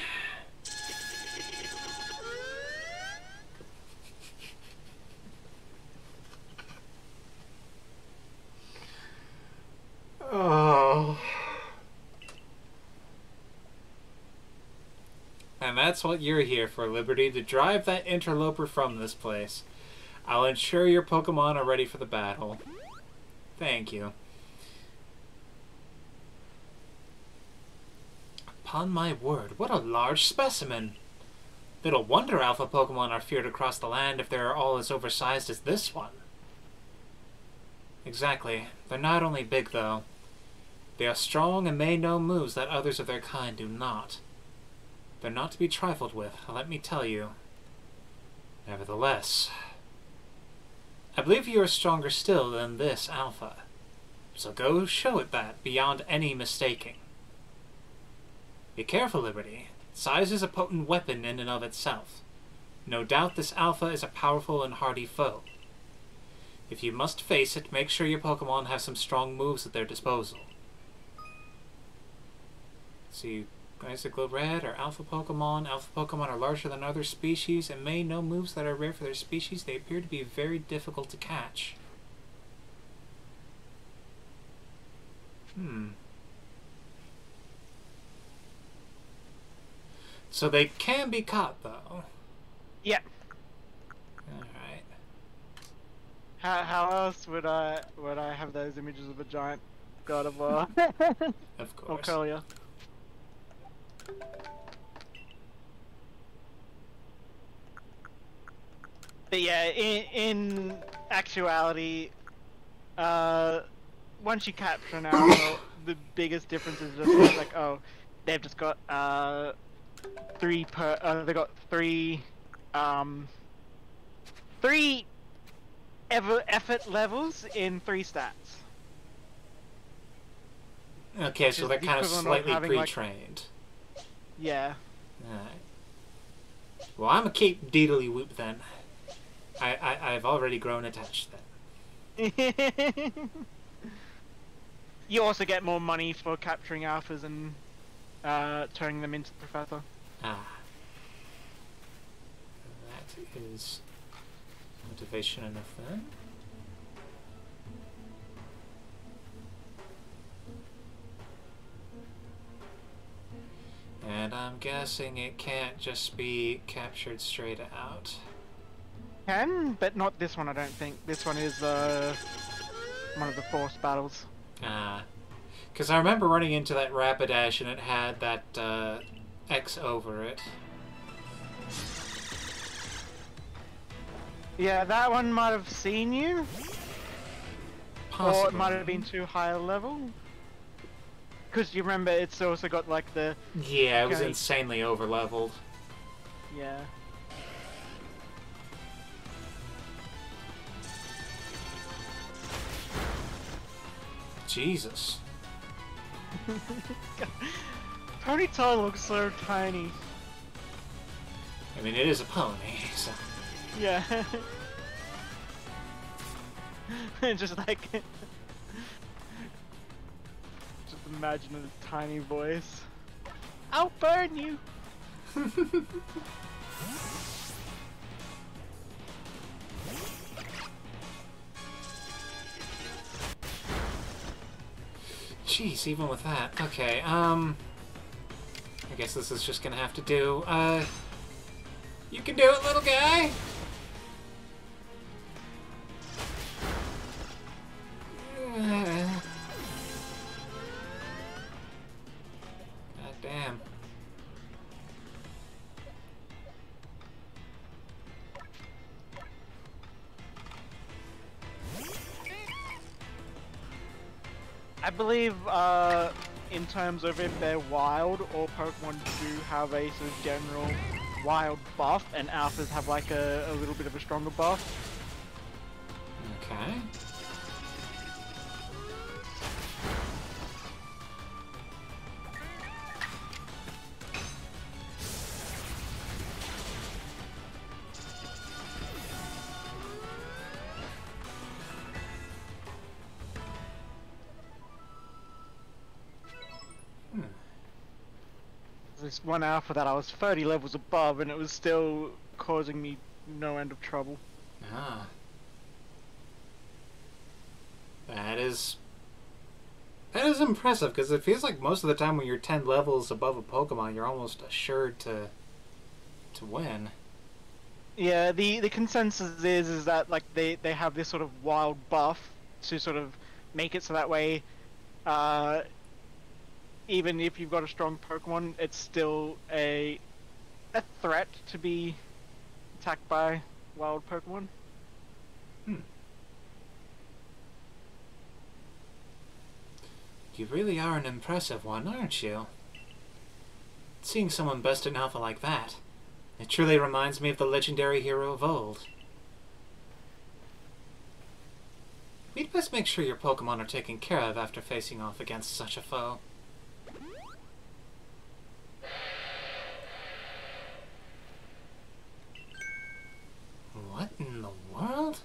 Oh. And that's what you're here for, Liberty, to drive that interloper from this place. I'll ensure your Pokemon are ready for the battle. Thank you. Upon my word, what a large specimen. Little wonder alpha Pokemon are feared across the land if they're all as oversized as this one. Exactly. They're not only big, though. They are strong and may know moves that others of their kind do not. They're not to be trifled with, let me tell you. Nevertheless, I believe you are stronger still than this alpha. So go show it that, beyond any mistaking. Be careful, Liberty. Size is a potent weapon in and of itself. No doubt this alpha is a powerful and hardy foe. If you must face it, make sure your Pokemon have some strong moves at their disposal. See, Icicle Red are alpha Pokemon. Alpha Pokemon are larger than other species and may know moves that are rare for their species. They appear to be very difficult to catch. So they can be caught, though. Yeah. Alright. How else would I have those images of a giant god of war? Of course. Or Colia. But yeah, in actuality, once you capture an alpha, the biggest difference is just like, oh, they've just got three effort levels in 3 stats. Okay, so they're the kind of equivalent of slightly having, like- pre-trained. Yeah. Alright. Well, I'm a keep Deedly Whoop then. I've already grown attached then. You also get more money for capturing alphas and turning them into the professor. Ah. That is motivation enough then. And I'm guessing it can't just be captured straight out. Can, but not this one, I don't think. This one is one of the forced battles. Ah. Because I remember running into that Rapidash and it had that X over it. Yeah, that one might have seen you. Possibly. Or it might have been too high a level. Because you remember it's also got like the... Yeah, it was Okay. insanely over-leveled. Yeah. Jesus. Ponytail looks so tiny. I mean, it is a pony, so... Yeah. Just like... Just imagine a tiny voice. I'll burn you! Jeez, even with that. Okay, I guess this is just gonna have to do. You can do it, little guy! God damn. I believe, in terms of if they're wild, all Pokemon do have a sort of general wild buff, and alphas have like a little bit of a stronger buff. Okay. There's one alpha that I was 30 levels above, and it was still causing me no end of trouble. Ah. That is impressive, because it feels like most of the time when you're 10 levels above a Pokemon, you're almost assured to win. Yeah, the consensus is that like they have this sort of wild buff to sort of make it so that way, even if you've got a strong Pokemon, it's still a a threat to be attacked by wild Pokemon. You really are an impressive one, aren't you? Seeing someone best in alpha like that, it truly reminds me of the legendary hero of old. We'd best make sure your Pokemon are taken care of after facing off against such a foe. What in the world?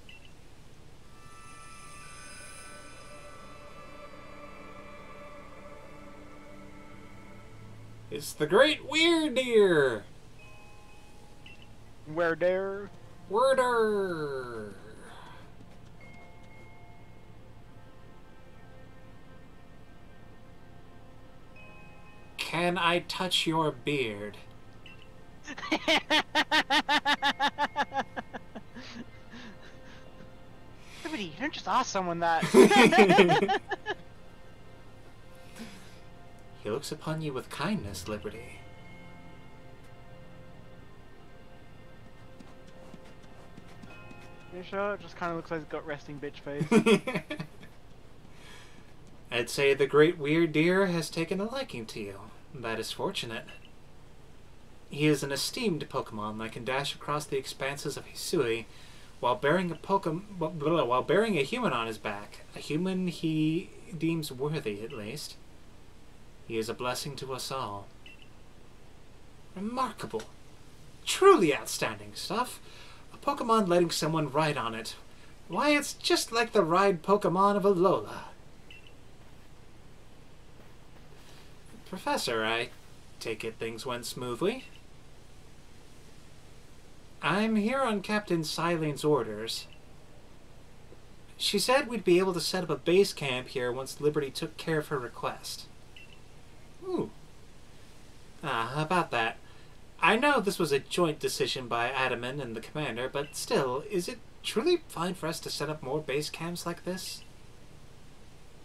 It's the Great Weirdeer! Where dare? Worder! Can I touch your beard? Liberty, you don't just ask someone that. He looks upon you with kindness, Liberty. You sure? It just kind of looks like it's got resting bitch face. I'd say the Great Weirdeer has taken a liking to you. That is fortunate. He is an esteemed Pokemon that can dash across the expanses of Hisui while bearing a human on his back. A human he deems worthy, at least. He is a blessing to us all. Remarkable. Truly outstanding stuff. A Pokemon letting someone ride on it. Why, it's just like the ride Pokemon of Alola. Professor, I take it things went smoothly. I'm here on Captain Silene's orders. She said we'd be able to set up a base camp here once Liberty took care of her request. Ooh. About that. I know this was a joint decision by Adaman and the commander, but still, is it truly fine for us to set up more base camps like this?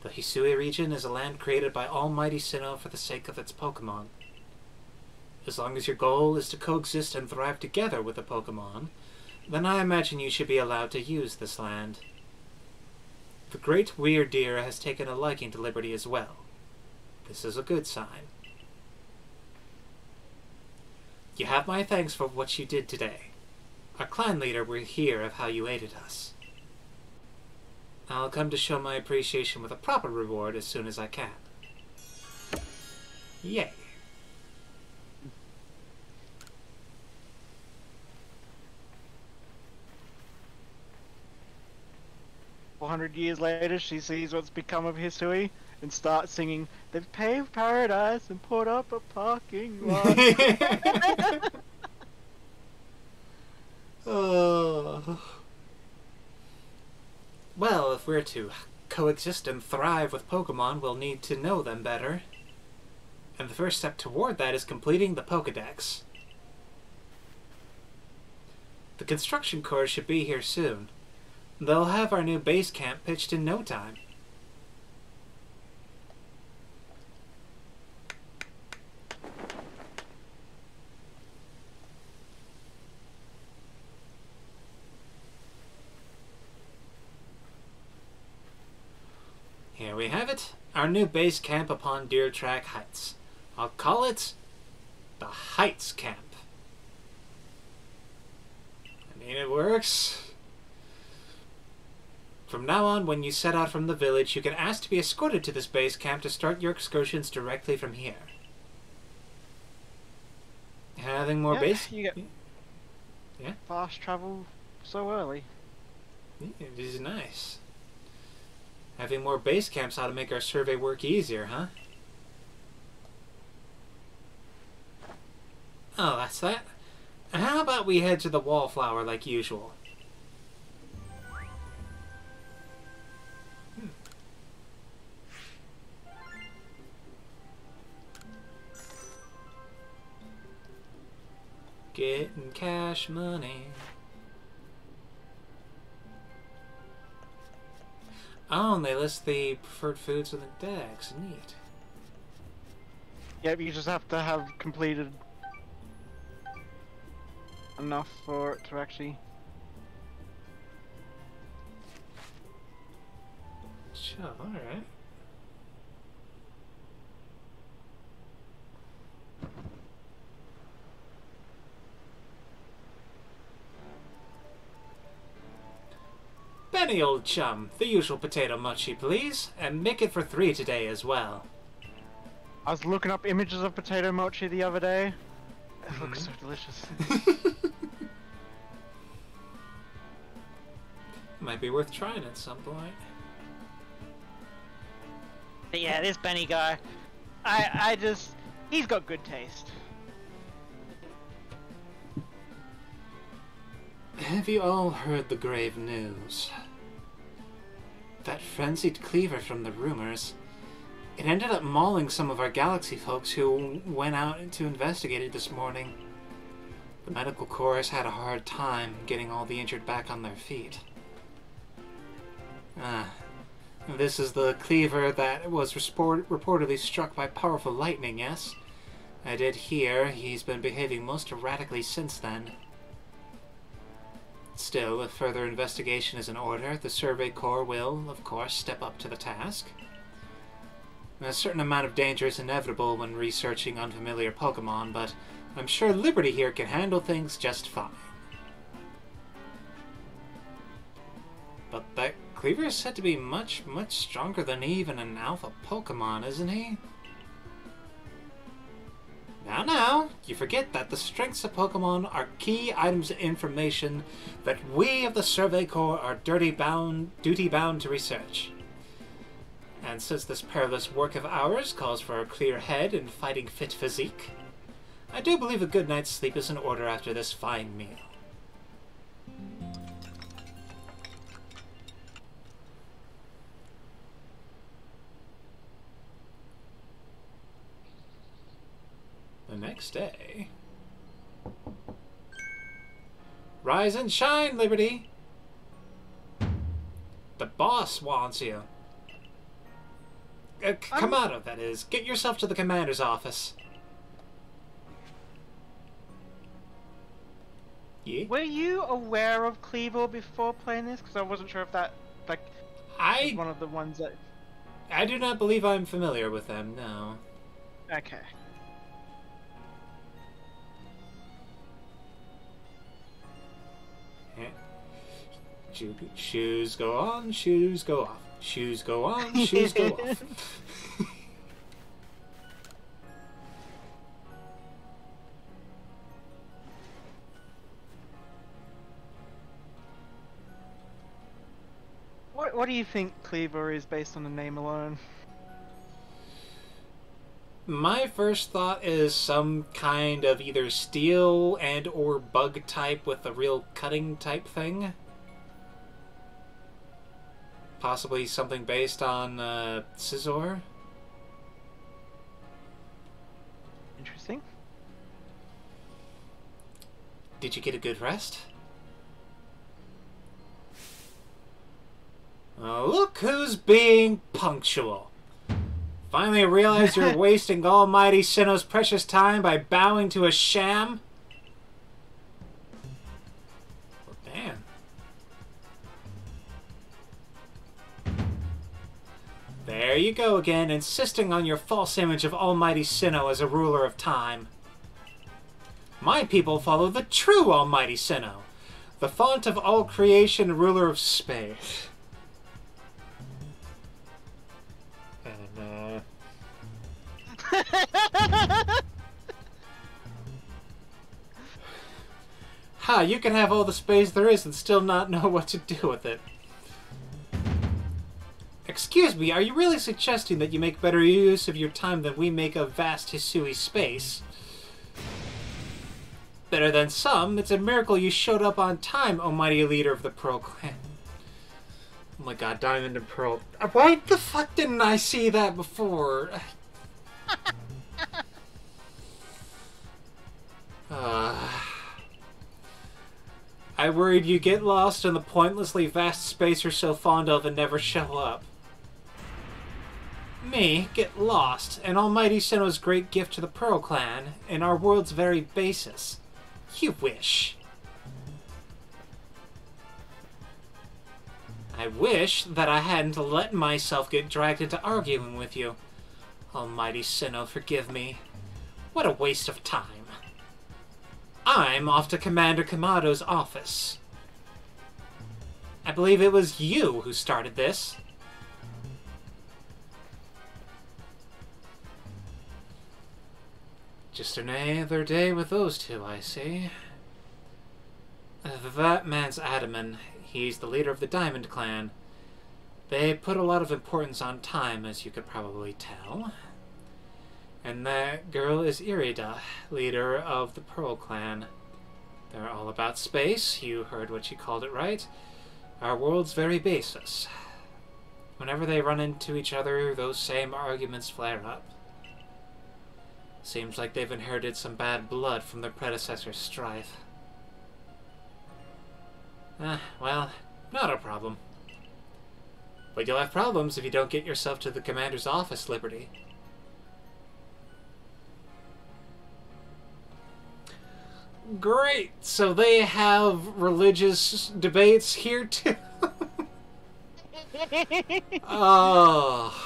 The Hisui region is a land created by Almighty Sinnoh for the sake of its Pokemon. As long as your goal is to coexist and thrive together with the Pokemon, then I imagine you should be allowed to use this land. The Great Weirdeer has taken a liking to Liberty as well. This is a good sign. You have my thanks for what you did today. Our clan leader will hear of how you aided us. I'll come to show my appreciation with a proper reward as soon as I can. Yay. $400 later, she sees what's become of Hisui and starts singing, "They've paved paradise and put up a parking lot." Oh. Well, if we're to coexist and thrive with Pokemon, we'll need to know them better. And the first step toward that is completing the Pokédex. The construction crews should be here soon. They'll have our new base camp pitched in no time. Here we have it, our new base camp upon Deer Track Heights. I'll call it the Heights Camp. I mean, it works. From now on, when you set out from the village, you can ask to be escorted to this base camp to start your excursions directly from here. Having more base... You get Yeah? fast travel so early. Yeah, it is nice. Having more base camps ought to make our survey work easier, huh? Oh, that's that. How about we head to the Wallflower like usual? Getting cash money. Oh, and they list the preferred foods in the decks. Neat. Yep, you just have to have completed enough for it to actually. Sure, alright. Benny, old chum, the usual potato mochi, please, and make it for 3 today as well. I was looking up images of potato mochi the other day. It looks so delicious. Might be worth trying at some point. But yeah, this Benny guy, he's got good taste. Have you all heard the grave news? That frenzied cleaver from the rumors. It ended up mauling some of our galaxy folks who went out to investigate it this morning. The medical corps has had a hard time getting all the injured back on their feet. This is the cleaver that was reportedly struck by powerful lightning, yes? I did hear he's been behaving most erratically since then. Still, if further investigation is in order, the Survey Corps will, of course, step up to the task. A certain amount of danger is inevitable when researching unfamiliar Pokemon, but I'm sure Liberty here can handle things just fine. But that cleaver is said to be much, much stronger than even an alpha Pokemon, isn't he? Now, you forget that the strengths of Pokemon are key items of information that we of the Survey Corps are duty-bound to research. And since this perilous work of ours calls for a clear head and fighting-fit physique, I do believe a good night's sleep is in order after this fine meal. The next day... Rise and shine, Liberty! The boss wants you. Kamado, that is. Get yourself to the commander's office. Yeah? Were you aware of Cleaver before playing this? Because I wasn't sure if that, like, was one of the ones that... I do not believe I'm familiar with them, no. Okay. Shoes go on, shoes go off. Shoes go on, shoes go off. What do you think Cleaver is based on the name alone? My first thought is some kind of either steel and or bug type with a real cutting type thing. Possibly something based on Scizor. Interesting. Did you get a good rest? Look who's being punctual. Finally realize you're wasting Almighty Sinnoh's precious time by bowing to a sham? Well, damn. There you go again, insisting on your false image of Almighty Sinnoh as a ruler of time. My people follow the true Almighty Sinnoh, the font of all creation, ruler of space. And, Ha, you can have all the space there is and still not know what to do with it. Excuse me, are you really suggesting that you make better use of your time than we make of vast Hisui space? Better than some, it's a miracle you showed up on time, O mighty leader of the Pearl Clan. Oh my god, Diamond and Pearl. Why the fuck didn't I see that before? I worried you get lost in the pointlessly vast space you're so fond of and never show up. Me, get lost, and Almighty Sinnoh's great gift to the Pearl Clan, and our world's very basis. You wish. I wish that I hadn't let myself get dragged into arguing with you. Almighty Sinnoh, forgive me. What a waste of time. I'm off to Commander Kamado's office. I believe it was you who started this. Just another day with those two, I see. That man's Adaman. He's the leader of the Diamond Clan. They put a lot of importance on time, as you could probably tell. And that girl is Irida, leader of the Pearl Clan. They're all about space. You heard what she called it, right? Our world's very basis. Whenever they run into each other, those same arguments flare up. Seems like they've inherited some bad blood from their predecessor's strife. Well, not a problem. But you'll have problems if you don't get yourself to the commander's office, Liberty. Great! So they have religious debates here too? Oh...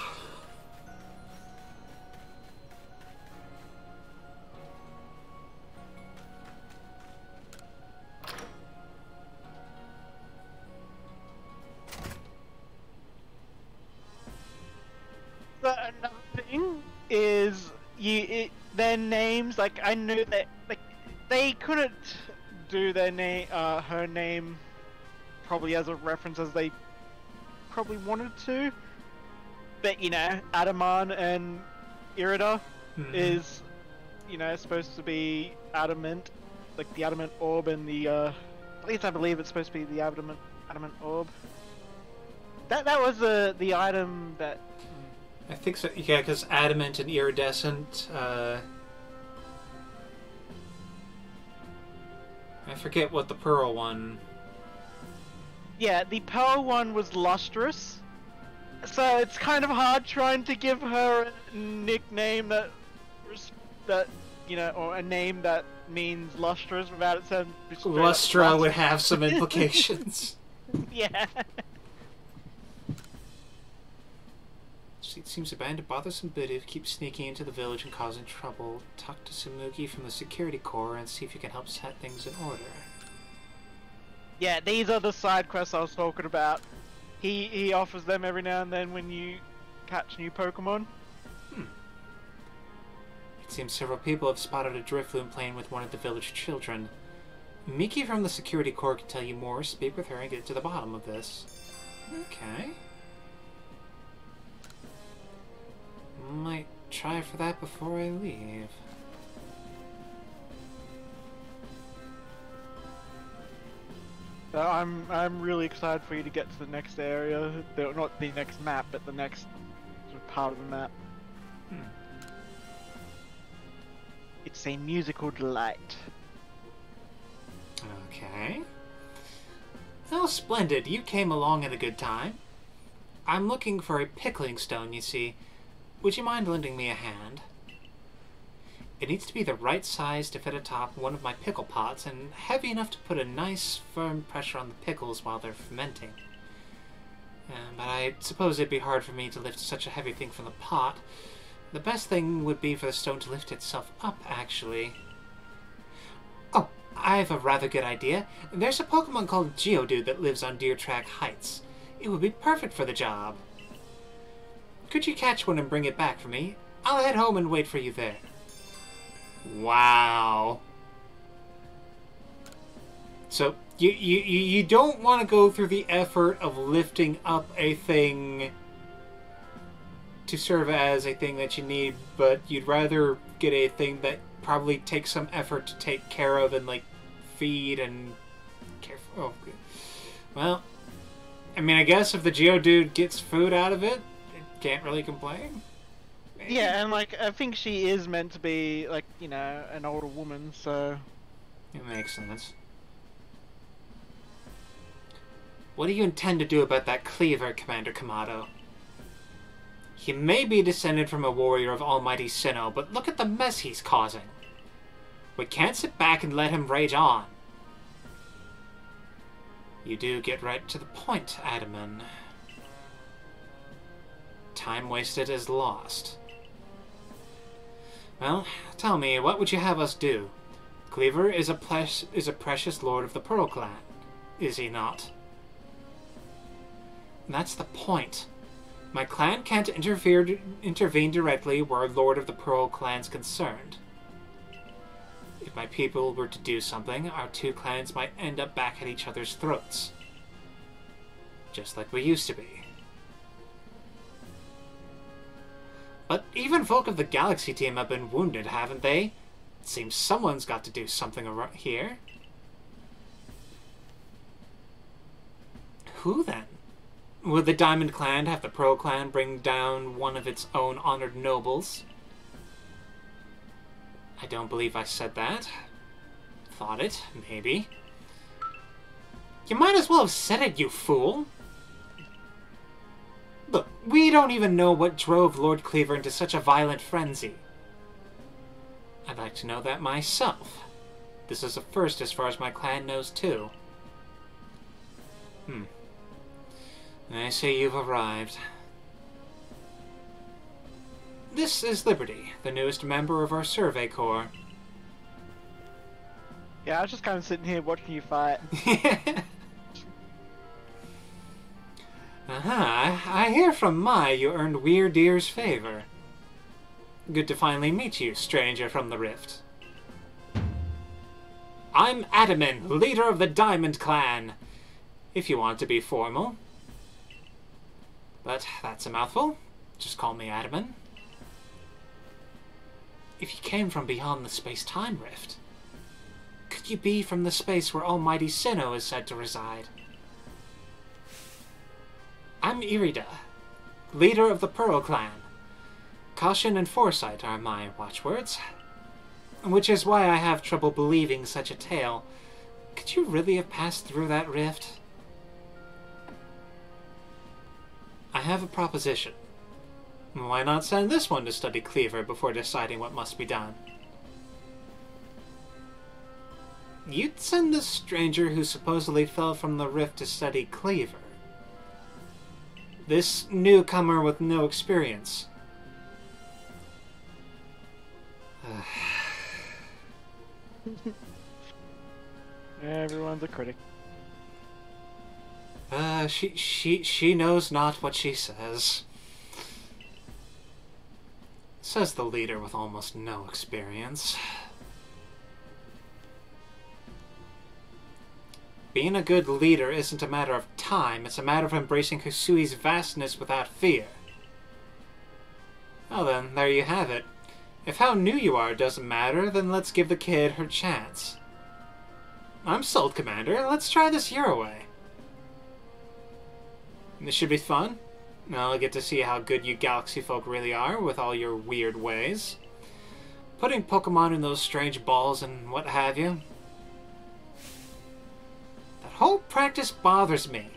But another thing is, their names. Like, I knew that, like, they couldn't do their name, her name, probably as a reference as they probably wanted to. But you know, Adaman and Irida is, you know, supposed to be adamant, like the adamant orb and the. At least I believe it's supposed to be the adamant orb. That was the item that. I think so, yeah, because adamant and iridescent, I forget what the pearl one... Yeah, the pearl one was lustrous, so it's kind of hard trying to give her a nickname that, you know, or a name that means lustrous without it sounding... Lustra would have some implications. Yeah. It seems a band of bothersome Buddha keep sneaking into the village and causing trouble. Talk to Samugi from the security corps and see if you can help set things in order. Yeah, these are the side quests I was talking about. He offers them every now and then when you catch new Pokemon. It seems several people have spotted a Drifloon playing with one of the village children. Miki from the security corps can tell you more. Speak with her and get to the bottom of this. Okay. Might try for that before I leave. I'm really excited for you to get to the next area. Not the next map, but the next sort of part of the map. It's a musical delight. Okay. Oh, splendid. You came along at a good time. I'm looking for a pickling stone, you see. Would you mind lending me a hand? It needs to be the right size to fit atop one of my pickle pots and heavy enough to put a nice firm pressure on the pickles while they're fermenting. But I suppose it'd be hard for me to lift such a heavy thing from the pot. The best thing would be for the stone to lift itself up, actually. Oh, I have a rather good idea. There's a Pokemon called Geodude that lives on Deer Track Heights. It would be perfect for the job. Could you catch one and bring it back for me? I'll head home and wait for you there. Wow. So, you don't want to go through the effort of lifting up a thing to serve as a thing that you need, but you'd rather get a thing that probably takes some effort to take care of and, like, feed and care for. Oh, good. Well, I mean, I guess if the Geodude gets food out of it, can't really complain. Maybe. Yeah, and like I think she is meant to be like, you know, an older woman, so it makes sense. What do you intend to do about that cleaver, Commander Kamado? He may be descended from a warrior of Almighty Sinnoh, but look at the mess he's causing. We can't sit back and let him rage on. You do get right to the point, Adaman. Time wasted is lost. Well, tell me, what would you have us do? Cleaver is a precious lord of the Pearl Clan, is he not? That's the point. My clan can't intervene directly where a lord of the Pearl Clan's concerned. If my people were to do something, our two clans might end up back at each other's throats. Just like we used to be. But even folk of the Galaxy team have been wounded, haven't they? It seems someone's got to do something around here. Who then? Would the Diamond Clan have the Pearl Clan bring down one of its own honored nobles? I don't believe I said that. Thought it, maybe. You might as well have said it, you fool! Look, we don't even know what drove Lord Cleaver into such a violent frenzy. I'd like to know that myself. This is a first as far as my clan knows, too. I say you've arrived. This is Liberty, the newest member of our Survey Corps. Yeah, I was just kind of sitting here watching you fight. I hear from Mai you earned Weird Deer's favor. Good to finally meet you, stranger from the Rift. I'm Adaman, leader of the Diamond Clan, if you want to be formal. But that's a mouthful. Just call me Adaman. If you came from beyond the space-time rift, could you be from the space where Almighty Sinnoh is said to reside? I'm Irida, leader of the Pearl Clan. Caution and foresight are my watchwords. Which is why I have trouble believing such a tale. Could you really have passed through that rift? I have a proposition. Why not send this one to study Cleaver before deciding what must be done? You'd send this stranger who supposedly fell from the rift to study Cleaver. This newcomer with no experience. Everyone's a critic. She knows not what she says. Says the leader with almost no experience. Being a good leader isn't a matter of time, it's a matter of embracing Hisui's vastness without fear. Well then, there you have it. If how new you are doesn't matter, then let's give the kid her chance. I'm sold, Commander. Let's try this your way. This should be fun. I'll get to see how good you Galaxy folk really are with all your weird ways. Putting Pokemon in those strange balls and what have you. That whole practice bothers me.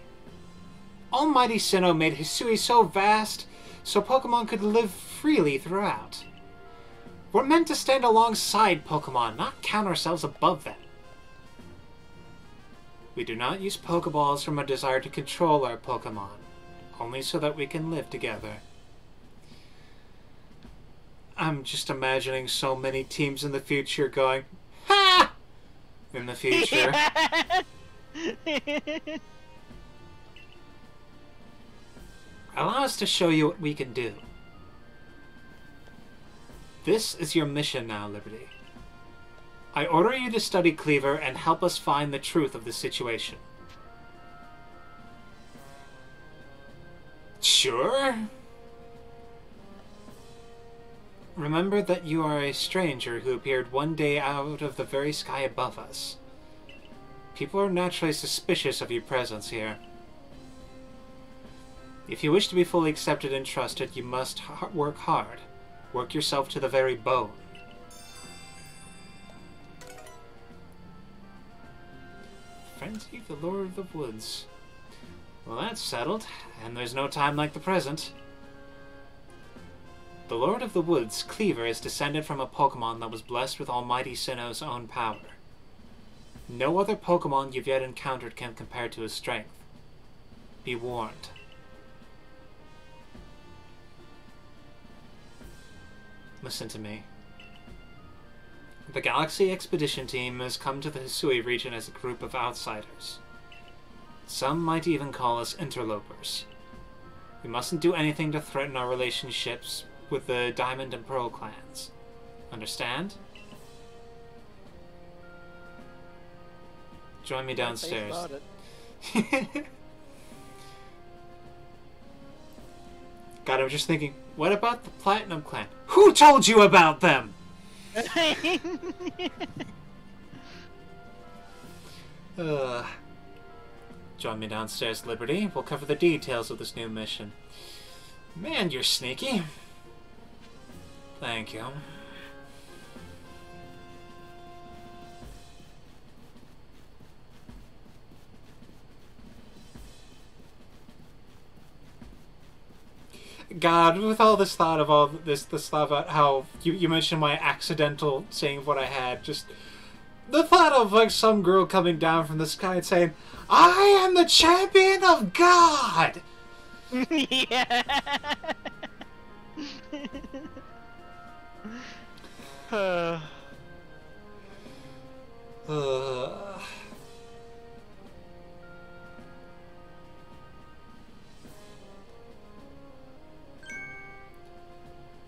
Almighty Sinnoh made Hisui so vast, so Pokemon could live freely throughout. We're meant to stand alongside Pokemon, not count ourselves above them. We do not use Pokeballs from a desire to control our Pokemon, only so that we can live together. I'm just imagining so many teams in the future going, "Ha!" in the future. Allow us to show you what we can do. This is your mission now, Liberty. I order you to study Cleaver and help us find the truth of the situation. Sure. Remember that you are a stranger who appeared one day out of the very sky above us. People are naturally suspicious of your presence here. If you wish to be fully accepted and trusted, you must work hard. Work yourself to the very bone. Frenzy of the Lord of the Woods. Well, that's settled, and there's no time like the present. The Lord of the Woods, Cleaver, is descended from a Pokemon that was blessed with Almighty Sinnoh's own power. No other Pokemon you've yet encountered can compare to his strength. Be warned. Listen to me. The Galaxy Expedition Team has come to the Hisui region as a group of outsiders. Some might even call us interlopers. We mustn't do anything to threaten our relationships with the Diamond and Pearl clans. Understand? Join me downstairs. God, I'm just thinking, what about the Platinum Clan? Who told you about them? Join me downstairs, Liberty. We'll cover the details of this new mission. Man, you're sneaky. Thank you. God, with all this thought of all this thought about how you mentioned my accidental saying of what I had, just the thought of like some girl coming down from the sky and saying, "I am the champion of God." Yeah.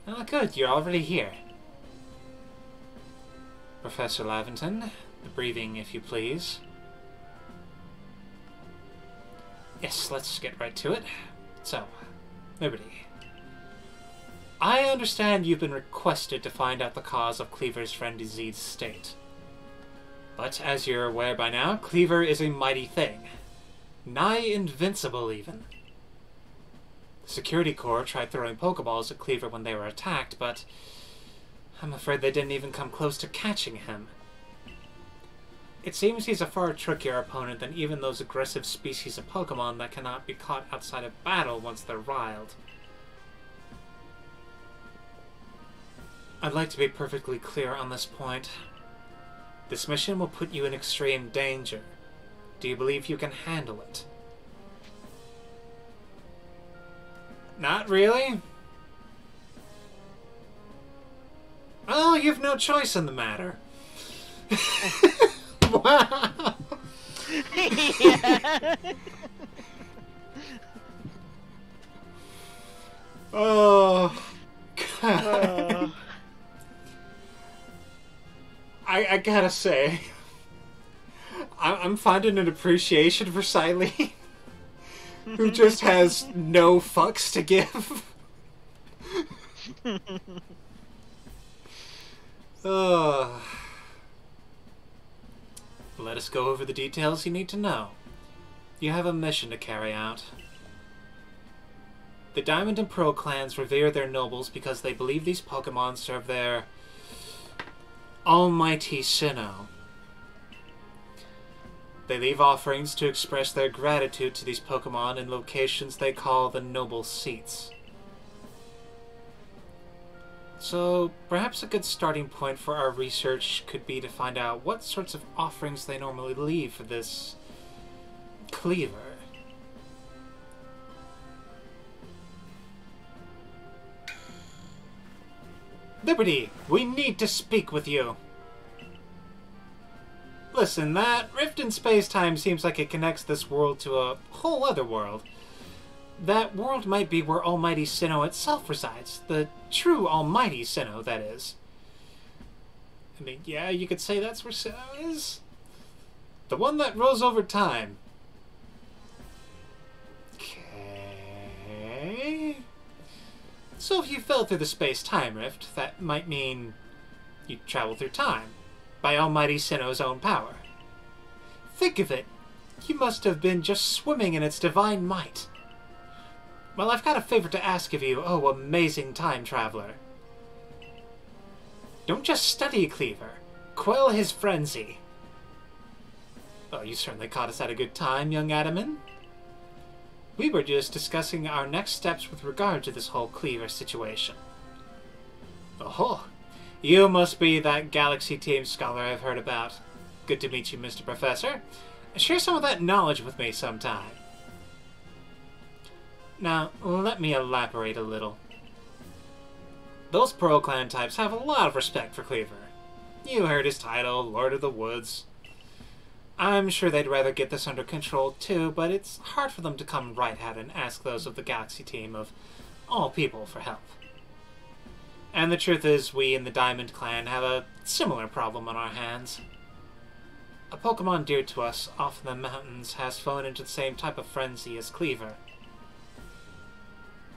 Oh, good, you're already here. Professor Lavington, the breathing, if you please. Yes, let's get right to it. So, Liberty. I understand you've been requested to find out the cause of Cleaver's friend Disease's state. But as you're aware by now, Cleaver is a mighty thing. Nigh invincible, even. The Security Corps tried throwing Pokeballs at Cleaver when they were attacked, but I'm afraid they didn't even come close to catching him. It seems he's a far trickier opponent than even those aggressive species of Pokemon that cannot be caught outside of battle once they're riled. I'd like to be perfectly clear on this point. This mission will put you in extreme danger. Do you believe you can handle it? Not really? Well, you've no choice in the matter. Wow. Yeah. Oh, God. I gotta say, I'm finding an appreciation for Siley, who just has no fucks to give. Let us go over the details you need to know. You have a mission to carry out. The Diamond and Pearl clans revere their nobles because they believe these Pokemon serve their almighty Sinnoh. They leave offerings to express their gratitude to these Pokemon in locations they call the Noble Seats. So, perhaps a good starting point for our research could be to find out what sorts of offerings they normally leave for this Cleaver. Liberty, we need to speak with you. Listen, that rift in space-time seems like it connects this world to a whole other world. That world might be where Almighty Sinnoh itself resides. The true Almighty Sinnoh, that is. I mean, yeah, you could say that's where Sinnoh is. The one that rose over time. Okay. So if you fell through the space-time rift, that might mean you traveled through time, by Almighty Sinnoh's own power. Think of it. You must have been just swimming in its divine might. Well, I've got a favor to ask of you, oh amazing time traveler. Don't just study Cleaver. Quell his frenzy. Oh, you certainly caught us at a good time, young Adaman. We were just discussing our next steps with regard to this whole Cleaver situation. Oh, you must be that Galaxy Team scholar I've heard about. good to meet you, Mr. Professor. Share some of that knowledge with me sometime. Now, let me elaborate a little. Those Pearl Clan types have a lot of respect for Cleaver. You heard his title, Lord of the Woods. I'm sure they'd rather get this under control too, but it's hard for them to come right out and ask those of the Galaxy team of all people for help. And the truth is, we in the Diamond Clan have a similar problem on our hands. A Pokemon dear to us off in the mountains has fallen into the same type of frenzy as Cleaver.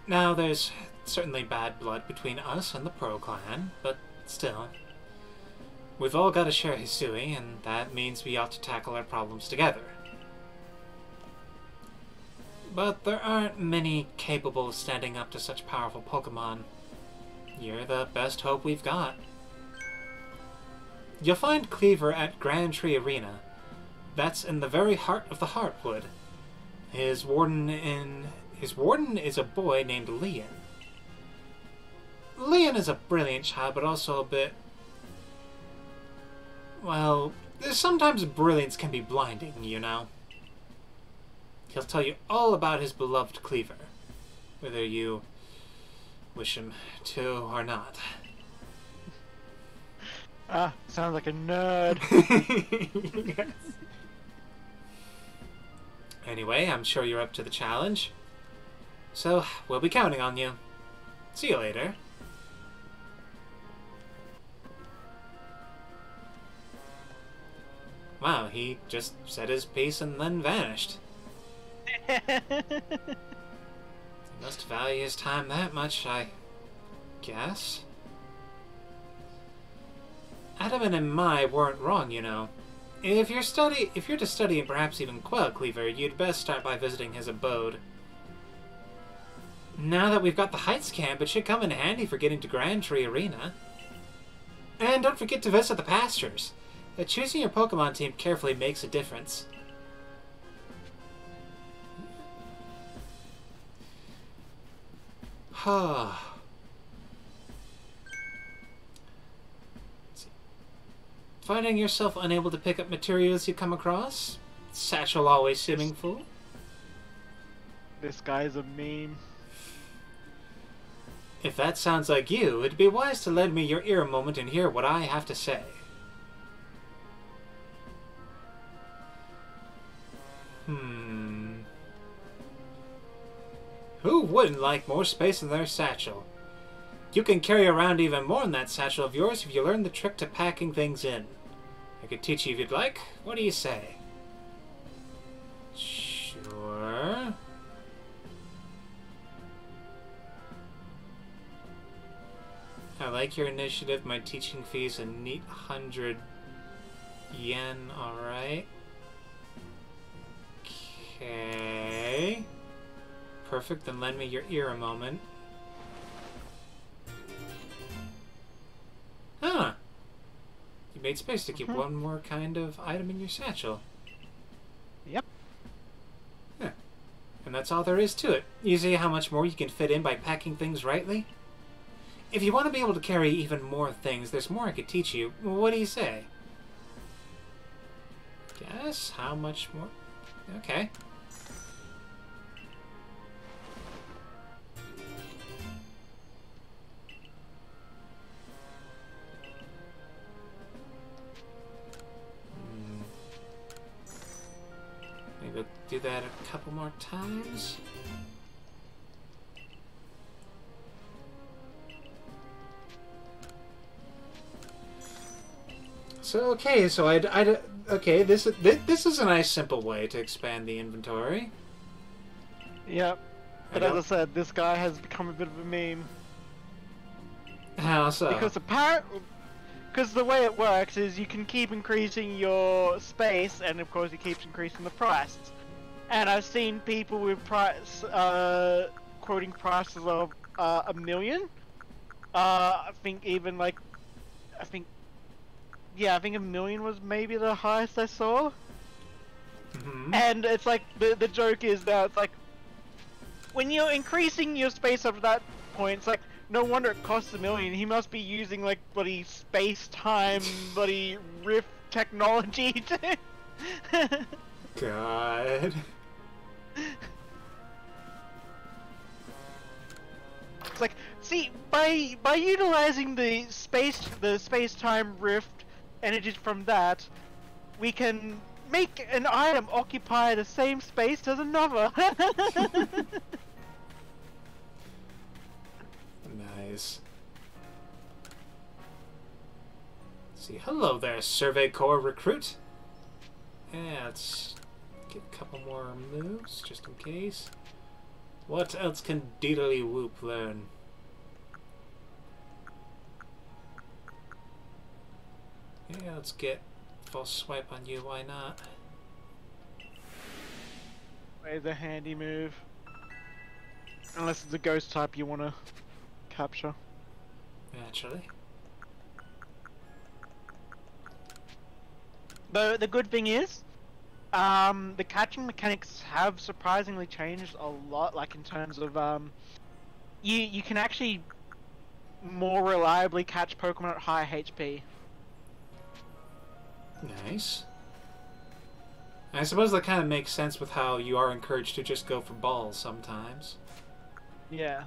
Now, there's certainly bad blood between us and the Pearl Clan, but still, we've all got to share Hisui, and that means we ought to tackle our problems together. But there aren't many capable of standing up to such powerful Pokemon. You're the best hope we've got. You'll find Cleaver at Grand Tree Arena. That's in the very heart of the Heartwood. His warden is a boy named Leon. Leon is a brilliant child, but also a bit... well, sometimes brilliance can be blinding, you know. He'll tell you all about his beloved Cleaver, whether you wish him to or not. Ah, sounds like a nerd. Yes. Anyway, I'm sure you're up to the challenge. So, we'll be counting on you. See you later. Wow, he just said his piece and then vanished. He must value his time that much, I guess. Adam and Mai weren't wrong, you know. If you're to study and perhaps even quell Cleaver, you'd best start by visiting his abode. Now that we've got the Heights camp, it should come in handy for getting to Grand Tree Arena. And don't forget to visit the pastures. Choosing your Pokemon team carefully makes a difference. Finding yourself unable to pick up materials you come across? Satchel always seeming full? This guy's a meme. If that sounds like you, it'd be wise to lend me your ear a moment and hear what I have to say. Who wouldn't like more space in their satchel? You can carry around even more in that satchel of yours if you learn the trick to packing things in. I could teach you if you'd like. What do you say? Sure. I like your initiative. My teaching fee's a neat 100 yen, alright. Okay. Perfect, then lend me your ear a moment. Huh. You made space to keep one more kind of item in your satchel. Yep. Yeah. And that's all there is to it. You see how much more you can fit in by packing things rightly? If you want to be able to carry even more things, there's more I could teach you. What do you say? Guess? How much more? Okay. Maybe do that a couple more times. So okay, okay, this is a nice simple way to expand the inventory. Yep. But as I said, this guy has become a bit of a meme. How so? Because the way it works is you can keep increasing your space, and of course it keeps increasing the price. And I've seen people with quoting prices of $1 million. I think even like, I think $1 million was maybe the highest I saw. And it's like the joke is that it's like when you're increasing your space up to that point, it's like no wonder it costs $1 million. He must be using like bloody space-time, bloody rift technology to... God. It's like, see, by utilizing the space-time rift energy from that, we can make an item occupy the same space as another. Nice. Let's see, hello there, Survey Corps recruit. Yeah, let's get a couple more moves, just in case. What else can Diddly Whoop learn? Yeah, let's get false swipe on you, why not? It's a handy move. Unless it's a ghost type you want to capture. Naturally. The good thing is, the catching mechanics have surprisingly changed a lot. Like in terms of, you can actually more reliably catch Pokemon at high HP. Nice. I suppose that kind of makes sense with how you are encouraged to just go for balls sometimes. Yeah.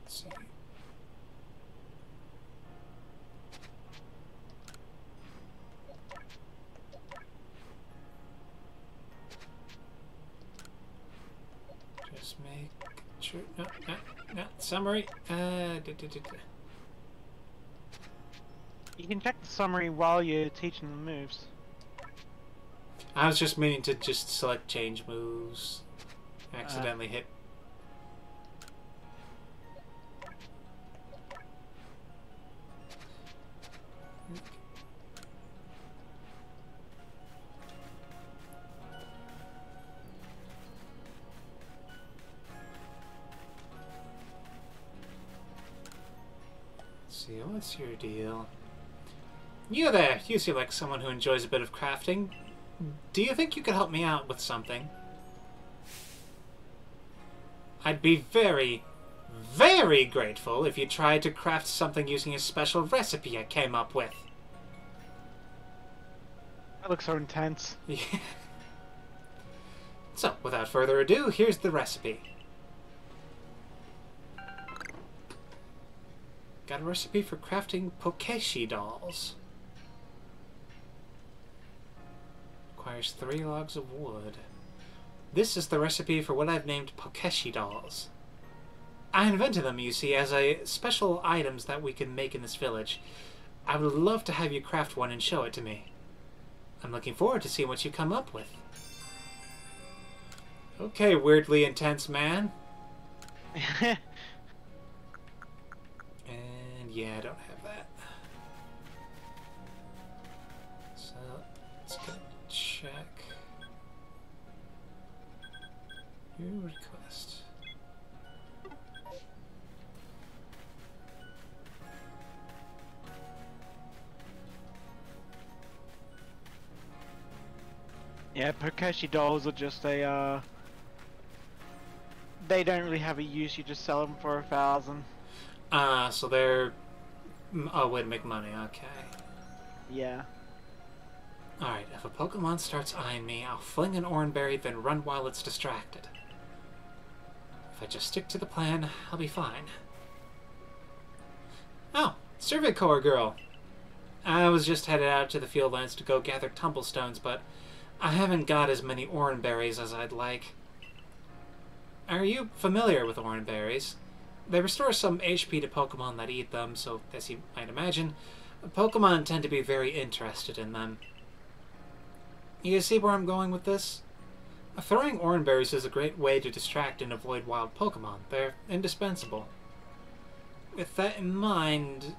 Let's see. Just make sure. No. Summary. You can check the summary while you're teaching the moves. I was just meaning to just select change moves. Accidentally hit. Let's see, what's your deal? You there! You seem like someone who enjoys a bit of crafting. Do you think you could help me out with something? I'd be very, very grateful if you tried to craft something using a special recipe I came up with. That looks so intense. Yeah. So, without further ado, here's the recipe. Got a recipe for crafting Pokey dolls. Requires 3 logs of wood. This is the recipe for what I've named Pokey dolls. I invented them, you see, as special items that we can make in this village. I would love to have you craft one and show it to me. I'm looking forward to seeing what you come up with. Okay, weirdly intense man. And yeah, I don't have that. So, let's go check your request. Yeah, Pokey dolls are just a, they don't really have a use, you just sell them for 1,000. So they're a way to make money, okay. Yeah. Alright, if a Pokemon starts eyeing me, I'll fling an Oranberry, then run while it's distracted. If I just stick to the plan, I'll be fine. Oh, Survey Corps girl. I was just headed out to the Fieldlands to go gather tumblestones, but I haven't got as many Oranberries as I'd like. Are you familiar with Oranberries? They restore some HP to Pokemon that eat them, so as you might imagine, Pokemon tend to be very interested in them. You see where I'm going with this? Throwing Oranberries is a great way to distract and avoid wild Pokemon. They're indispensable. With that in mind,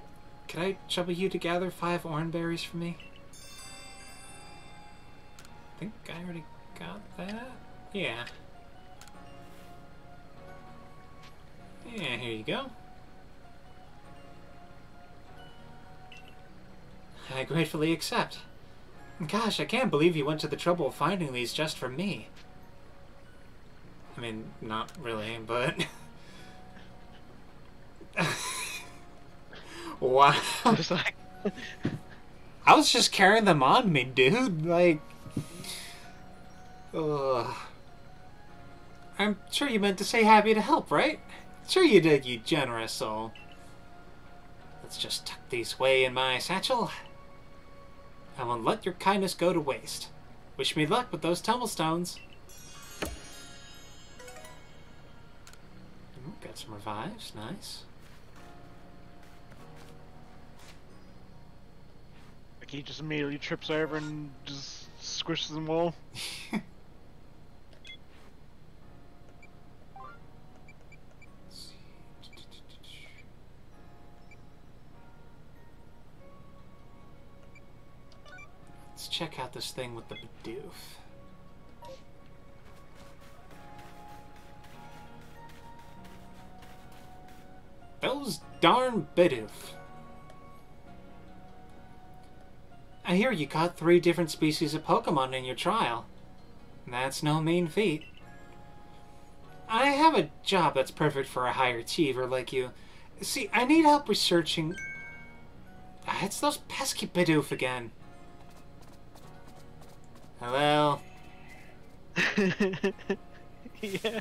could I trouble you to gather 5 Oranberries for me? I think I already got that? Yeah. Yeah, here you go. I gratefully accept. Gosh, I can't believe you went to the trouble of finding these just for me. I mean, not really, but... Wow. Just like... I was just carrying them on me, dude. Like... Ugh. I'm sure you meant to say happy to help, right? Sure you did, you generous soul. Let's just tuck these away in my satchel. I won't let your kindness go to waste. Wish me luck with those tumblestones. Ooh, got some revives, nice. Like he just immediately trips over and just squishes them all. Let's check out this thing with the Bidoof. Those darn Bidoof. I hear you caught 3 different species of Pokemon in your trial. That's no mean feat. I have a job that's perfect for a high achiever like you. See, I need help researching... It's those pesky Bidoof again. Hello? Yeah.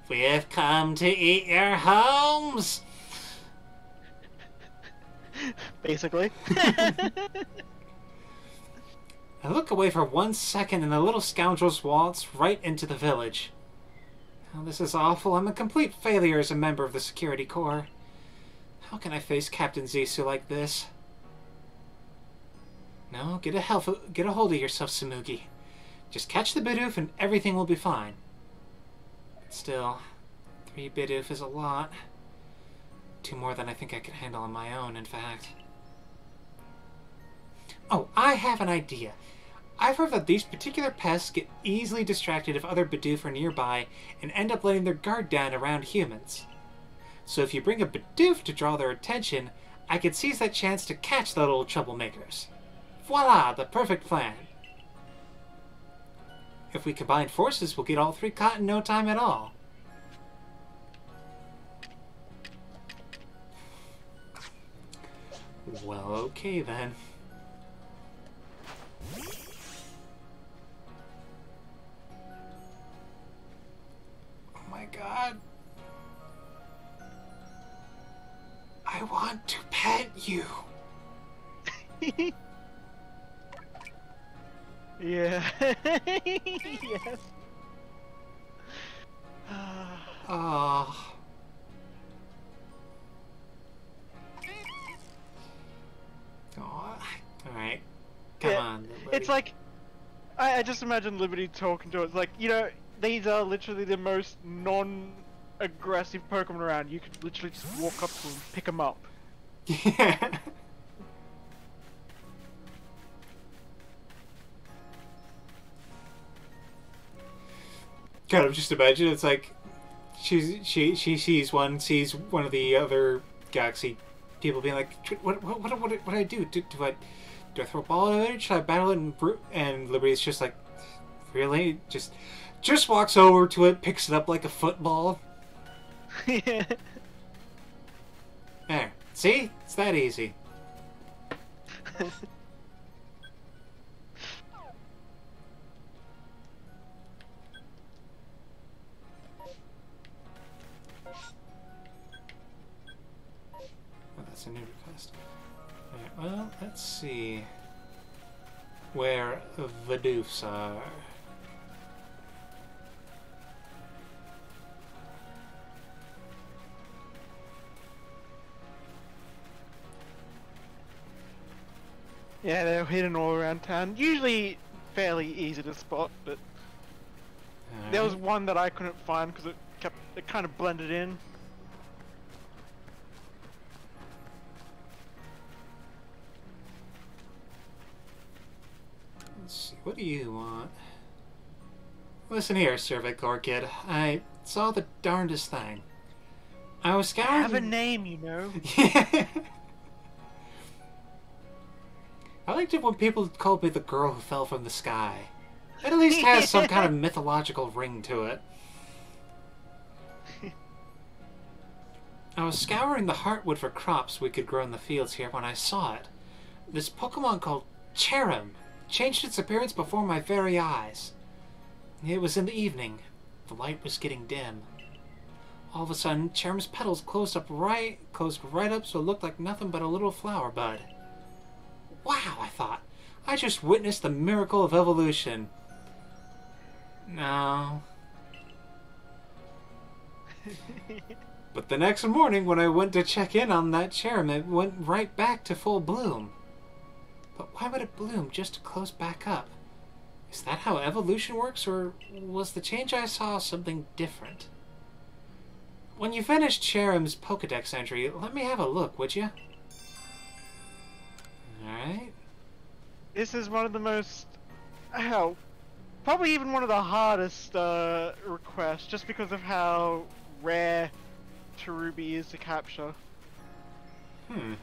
We have come to eat your homes! Basically. I look away for 1 second and the little scoundrels waltz right into the village. Oh, this is awful. I'm a complete failure as a member of the security corps. How can I face Captain Zisu like this? No, get a hold of yourself, Tsumugi. Just catch the Bidoof and everything will be fine. But still, 3 Bidoof is a lot. 2 more than I think I could handle on my own, in fact. Oh, I have an idea. I've heard that these particular pests get easily distracted if other Bidoof are nearby and end up letting their guard down around humans. So if you bring a Bidoof to draw their attention, I could seize that chance to catch the little troublemakers. Voila, the perfect plan. If we combine forces, we'll get all 3 caught in no time at all. Well, okay then. Oh my god. I want to pet you. Yeah. Yes. Oh. Alright. Come on. Liberty. It's like, I just imagine Liberty talking to it. It's like, you know, these are literally the most non-aggressive Pokemon around. You could literally just walk up to them, pick them up. Yeah. God, I'm just imagining it's like she sees one of the other Galaxy people being like, what do I do? Do I throw a ball at it? Should I battle it? And Liberty's just like, really? Just walks over to it, picks it up like a football. Yeah. There. See? It's that easy. That's a new request. Alright, well, let's see where the Bidoofs are. Yeah, they're hidden all around town. Usually fairly easy to spot, but there was one that I couldn't find because it kind of blended in. Let's see, what do you want? Listen here, Survey Corps kid. I saw the darndest thing. I was scouring... Have a name, you know. Yeah. I liked it when people called me the girl who fell from the sky. It at least has some kind of mythological ring to it. I was scouring the heartwood for crops we could grow in the fields here when I saw it. This Pokemon called Cherrim changed its appearance before my very eyes. It was in the evening. The light was getting dim. All of a sudden, Cherrim's petals closed right up so it looked like nothing but a little flower bud. Wow, I thought. I just witnessed the miracle of evolution. No. But the next morning, when I went to check in on that Cherrim, it went right back to full bloom. But why would it bloom just to close back up? Is that how evolution works, or was the change I saw something different? When you finish Cherrim's Pokedex entry, let me have a look, would you? Alright. This is one of the most... hell, probably even one of the hardest requests, just because of how rare Cherubi is to capture. Well,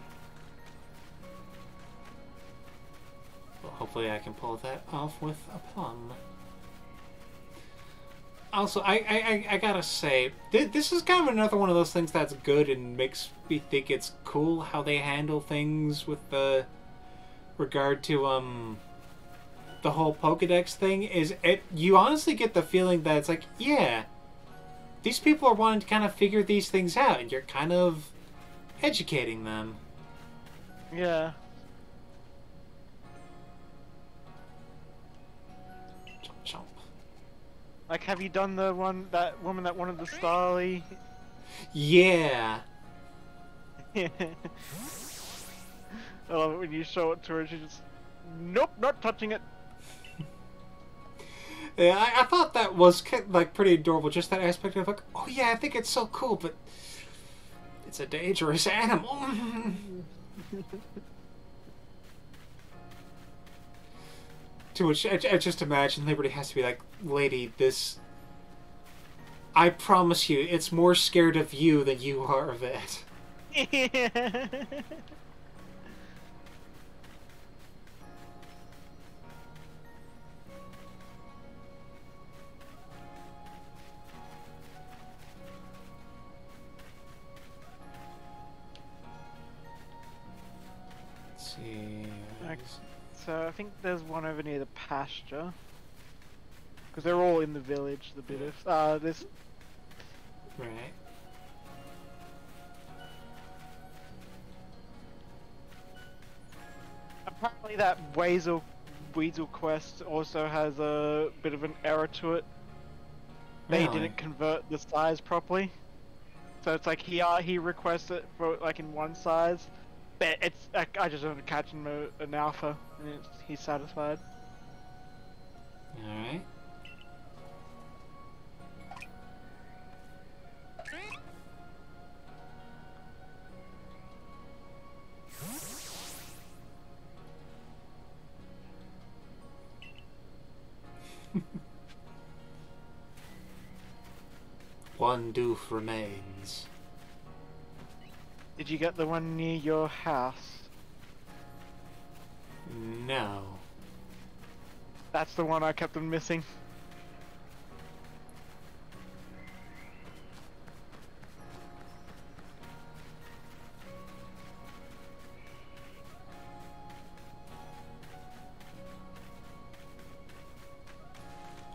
hopefully I can pull that off with a plum. Also, I gotta say, this is kind of another one of those things that's good and makes me think it's cool how they handle things with the regard to the whole Pokedex thing. You honestly get the feeling that it's like, yeah, these people are wanting to kind of figure these things out, and you're kind of educating them. Yeah. Chomp chomp. Like, have you done that woman that wanted the Starly? Yeah. I love it when you show it to her and she just, nope, not touching it. Yeah, I thought that was like pretty adorable. Just that aspect of like, oh yeah, I think it's so cool, but it's a dangerous animal. To which I just imagine Liberty has to be like, lady, this. I promise you, it's more scared of you than you are of it. Yeah. So I think there's one over near the pasture, because they're all in the village. The bit of this. Right. Apparently, that Weasel quest also has a bit of an error to it. They Really? didn't convert the size properly, so it's like he requests it for like in one size. But it's I just want to catch him an alpha, and he's satisfied. All right. One doof remains. Did you get the one near your house? No. That's the one I kept on missing.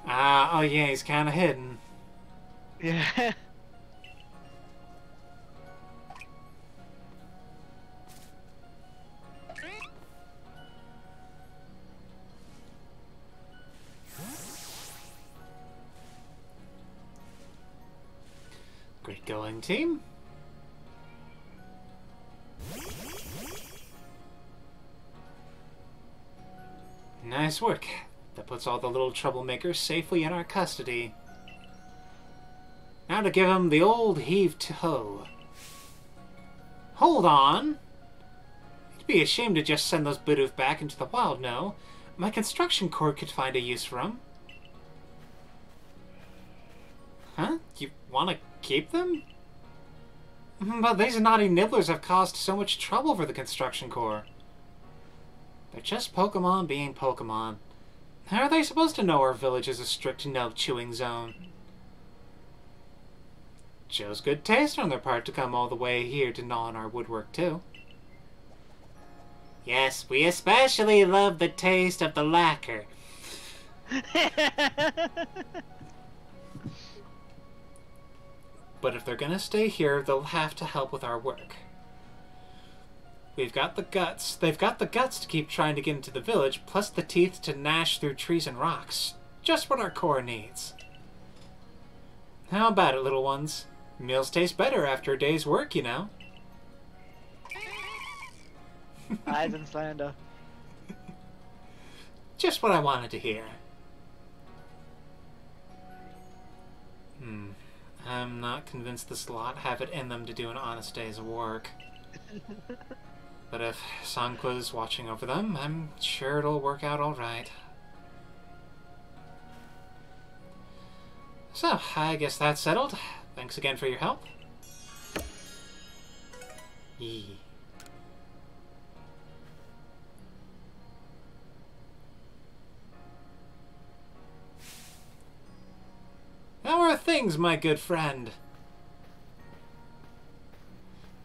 Ah, oh yeah, he's kind of hidden. Yeah. Great going, team. Nice work. That puts all the little troublemakers safely in our custody. Now to give them the old heave-to-hoe. Hold on! It'd be a shame to just send those Bidoof back into the wild, no? My construction cord could find a use for them. Huh? You want to keep them? But these naughty nibblers have caused so much trouble for the construction core. They're just Pokemon being Pokemon. How are they supposed to know our village is a strict no-chewing zone? Shows good taste on their part to come all the way here to gnaw on our woodwork, too. Yes, we especially love the taste of the lacquer. But if they're gonna stay here, they'll have to help with our work. We've got the guts. They've got the guts to keep trying to get into the village, plus the teeth to gnash through trees and rocks. Just what our core needs. How about it, little ones? Meals taste better after a day's work, you know. Eyes and slander. Just what I wanted to hear. I'm not convinced this lot have it in them to do an honest day's work. But if Sanqua's watching over them, I'm sure it'll work out all right. So, I guess that's settled. Thanks again for your help. Yee. How are things, my good friend?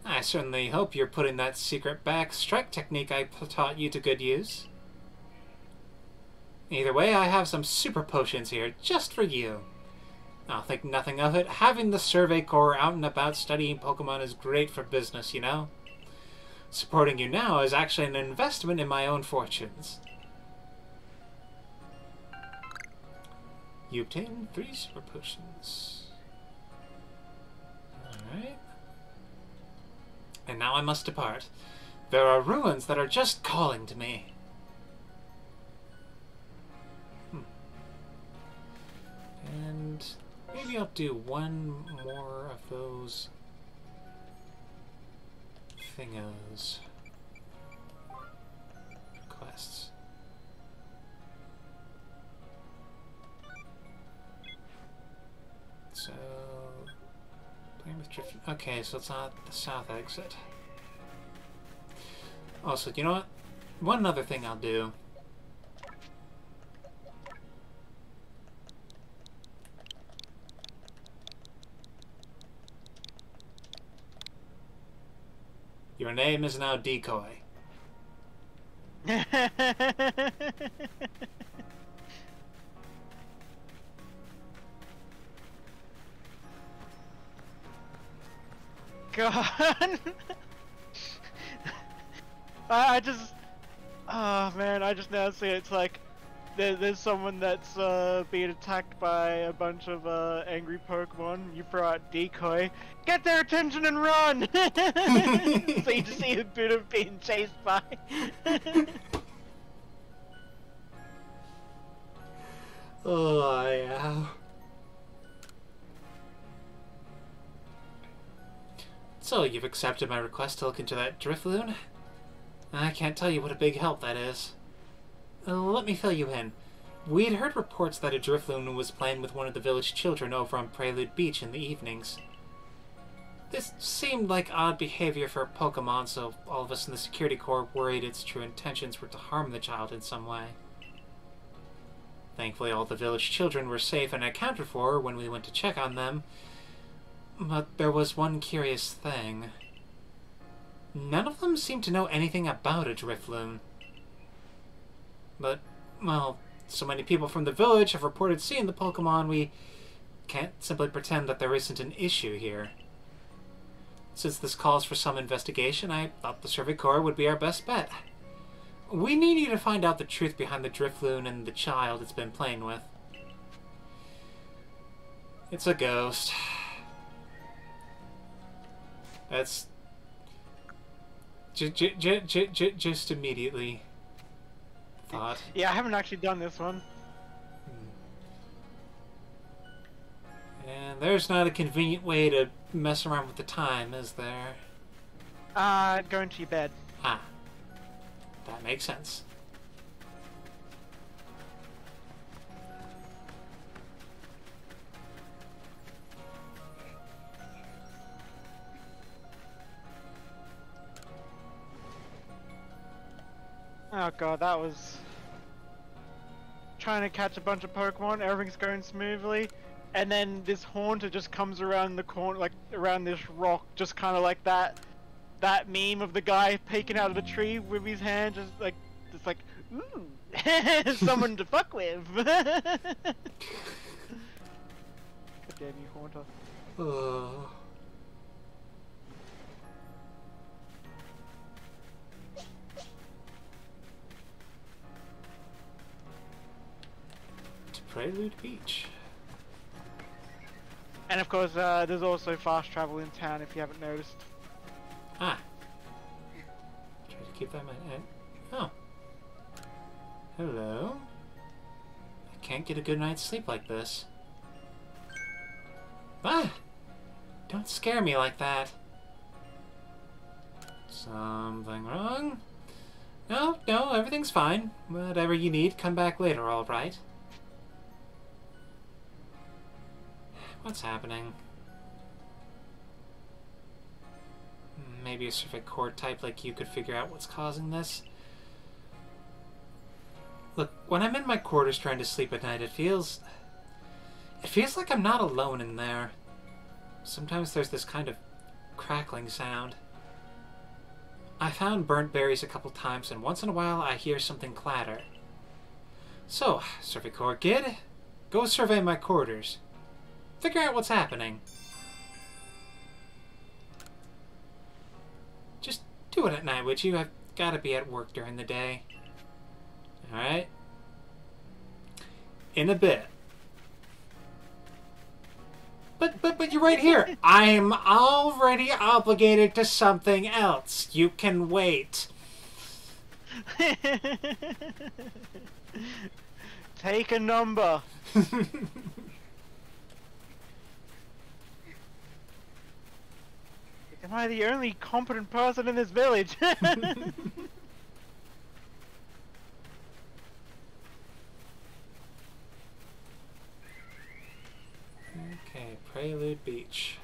I certainly hope you're putting that secret back strike technique I taught you to good use. Either way, I have some super potions here, just for you. I'll think nothing of it. Having the Survey Corps out and about studying Pokemon is great for business, you know? Supporting you now is actually an investment in my own fortunes. You obtain 3 super potions. Alright. And now I must depart. There are ruins that are just calling to me. And maybe I'll do one more of those thingos. Quests. So, playing with Drifloon. Okay, so it's not the south exit. Also, you know what? One other thing I'll do. Your name is now Decoy. God. I just, oh man, I just now see it's like there's someone that's being attacked by a bunch of angry Pokemon. You throw out Decoy, get their attention and run. So you just see a bit of being chased by. Oh yeah. So, you've accepted my request to look into that Drifloon? I can't tell you what a big help that is. Let me fill you in. We'd heard reports that a Drifloon was playing with one of the village children over on Prelude Beach in the evenings. This seemed like odd behavior for a Pokemon, so all of us in the Security Corps worried its true intentions were to harm the child in some way. Thankfully, all the village children were safe and accounted for when we went to check on them. But there was one curious thing. None of them seemed to know anything about a Drifloon. But, well, so many people from the village have reported seeing the Pokemon, we can't simply pretend that there isn't an issue here. Since this calls for some investigation, I thought the Survey Corps would be our best bet. We need you to find out the truth behind the Drifloon and the child it's been playing with. It's a ghost. That's just immediately thought. Yeah, I haven't actually done this one. And there's not a convenient way to mess around with the time, is there? Going to your bed. Ah, that makes sense. Oh god, that was... Trying to catch a bunch of Pokemon, everything's going smoothly, and then this Haunter just comes around the corner, like, around this rock, just kind of like that meme of the guy peeking out of the tree with his hand, just like, ooh, someone to fuck with. God damn you, Haunter. Prelude Beach. And of course, there's also fast travel in town if you haven't noticed. Ah. Try to keep that in mind. Oh. Hello. I can't get a good night's sleep like this. Ah! Don't scare me like that. Something wrong? No, everything's fine. Whatever you need, come back later, alright? What's happening? Maybe a circuit core type like you could figure out what's causing this. Look, when I'm in my quarters trying to sleep at night, it feels like I'm not alone in there. Sometimes there's this kind of crackling sound. I found burnt berries a couple times, and once in a while I hear something clatter. So, Survey Corps kid, go survey my quarters. Figure out what's happening. Just do it at night, would you? I've got to be at work during the day. Alright? In a bit. But you're right here. I'm already obligated to something else. You can wait. Take a number. Am I the only competent person in this village? Okay, Prelude Beach.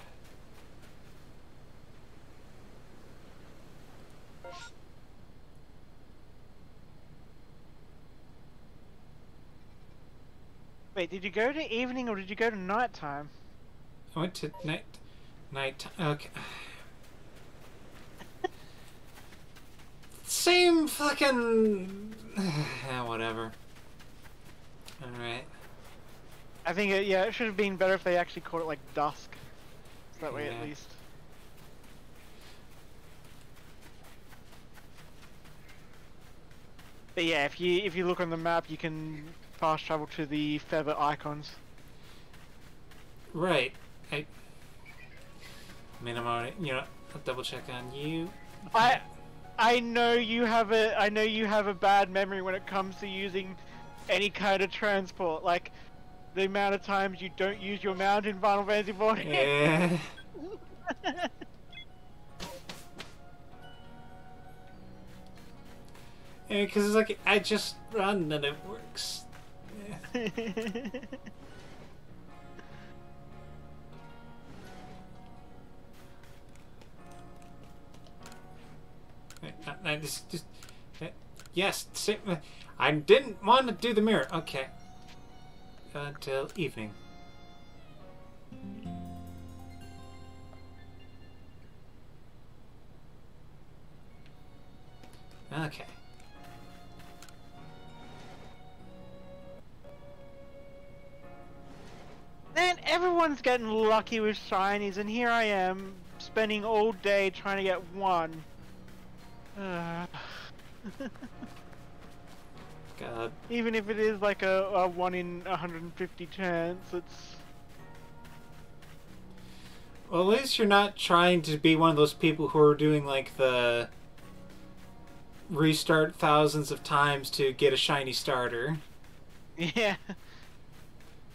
Wait, did you go to evening or did you go to nighttime? I went to night. Okay. Same fucking... whatever. Alright. I think it should have been better if they actually called it like dusk. So that way at least. But yeah, if you look on the map, you can fast travel to the feather icons. Right. I mean, I'm already, I'll double check on you. I know you have a bad memory when it comes to using any kind of transport. Like the amount of times you don't use your mount in Final Fantasy XIV. Yeah. Yeah, because it's like I just run and it works. Yeah. Yes, I didn't want to do the mirror. Okay. Until evening. Okay. Man, everyone's getting lucky with shinies, and here I am spending all day trying to get one. God. Even if it is like a 1 in 150 chance, it's... Well, at least you're not trying to be one of those people who are doing like the restart thousands of times to get a shiny starter. Yeah.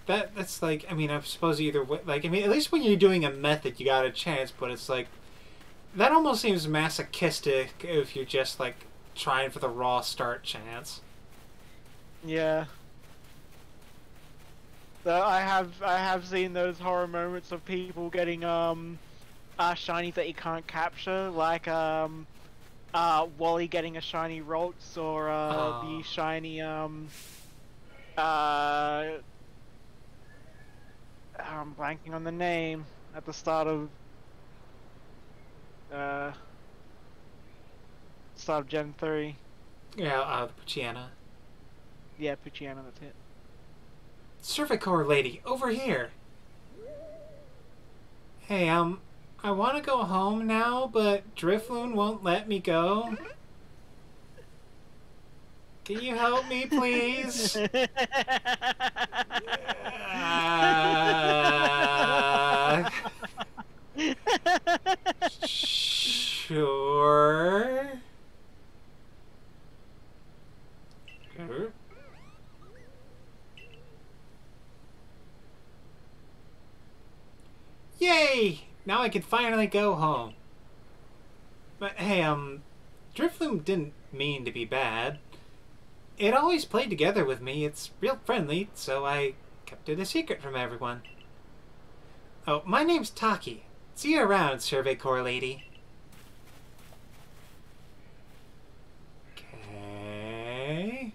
That's like, I mean, I suppose either way, like, I mean, at least when you're doing a method, you got a chance, but it's like, that almost seems masochistic if you're just like trying for the raw start chance. Yeah. So I have seen those horror moments of people getting shinies that you can't capture, like Wally getting a shiny Ralts or the shiny I'm blanking on the name at the start of Gen 3. Yeah, the Poochyena. Yeah, Poochyena, that's it. Survey Corps lady, over here! Hey, I want to go home now, but Drifloon won't let me go. Can you help me, please? Sure. Yay! Now I can finally go home. But hey, Drifloon didn't mean to be bad. It always played together with me. It's real friendly, so I kept it a secret from everyone. Oh, my name's Taki. See you around, Survey Corps lady. Okay.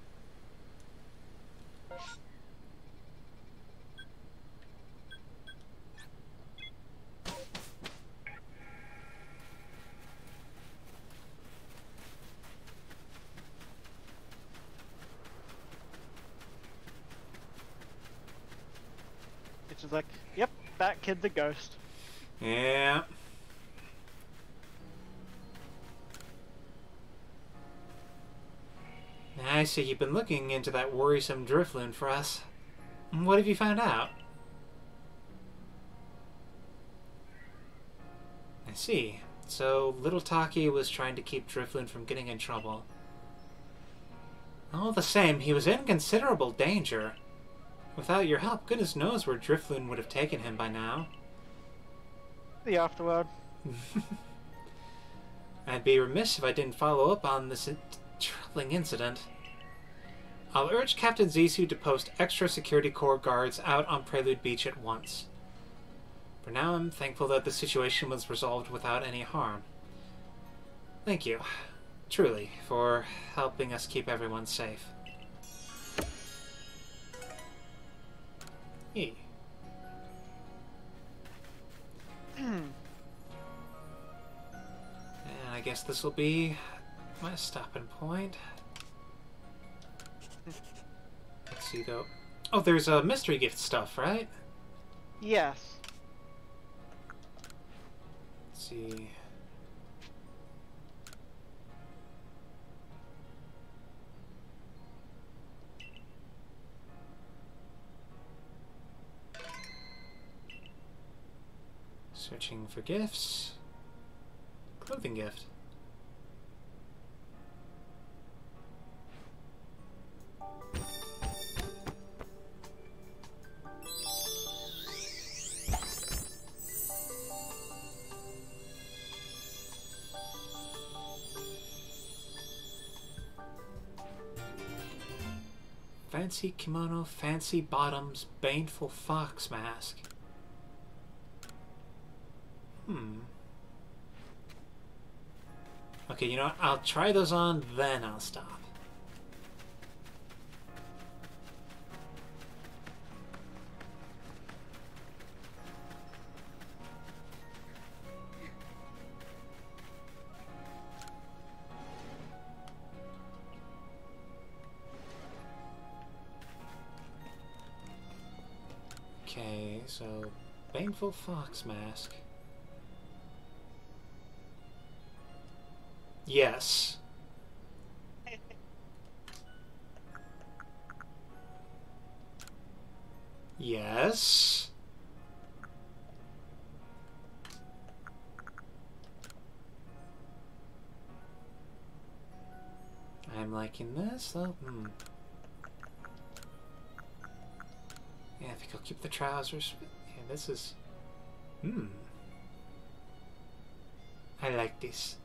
It's just like, yep, that kid's a ghost. Yeah. I see you've been looking into that worrisome Drifloon for us. What have you found out? I see. So, little Taki was trying to keep Drifloon from getting in trouble. All the same, he was in considerable danger. Without your help, goodness knows where Drifloon would have taken him by now. The afterword. I'd be remiss if I didn't follow up on this troubling incident. I'll urge Captain Zissou to post extra security corps guards out on Prelude Beach at once. For now, I'm thankful that the situation was resolved without any harm. Thank you, truly, for helping us keep everyone safe. Hey. And I guess this will be my stopping point. Let's see though. Oh, there's a mystery gift stuff, right? Yes. Let's see. Searching for gifts. Clothing gift. Fancy kimono, fancy bottoms, baneful fox mask. Okay, you know what? I'll try those on, then I'll stop. Okay, so baneful fox mask. Yes. Yes. I'm liking this, though. Yeah, I think I'll keep the trousers. Yeah, this is... I like this.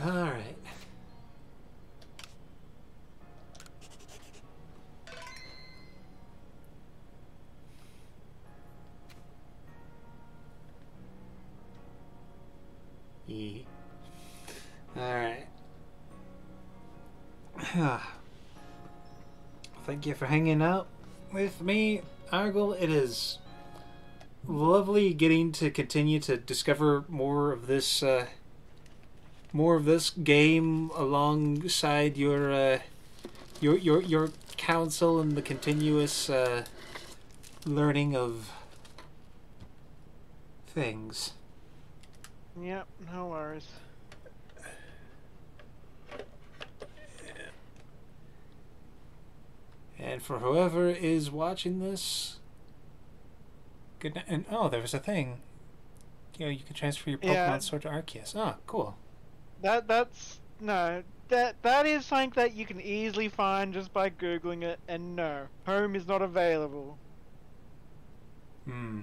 All right. Alright. Thank you for hanging out with me, Argyle. It is lovely getting to continue to discover more of this game alongside your counsel and the continuous learning of things. Yep, no worries. And for whoever is watching this, good night. And oh, there was a thing. You know, you can transfer your Pokemon Sword to Arceus. Oh, cool. That's no. That is something that you can easily find just by googling it. And no, home is not available. Hmm.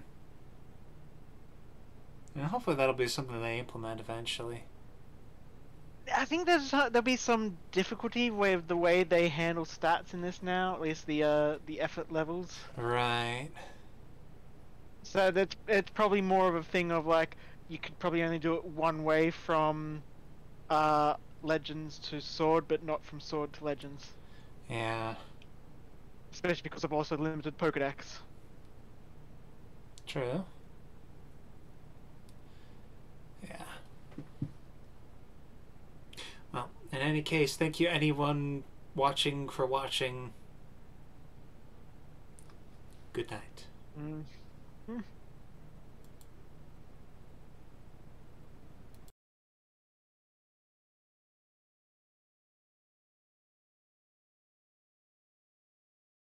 And hopefully that'll be something they implement eventually. I think there'll be some difficulty with the way they handle stats in this now, at least the effort levels. Right. So it's probably more of a thing of like you could probably only do it one way from Legends to Sword, but not from Sword to Legends. Yeah. Especially because of also limited Pokedex. True. Yeah. Well, in any case, thank you anyone watching for watching. Good night. Mm.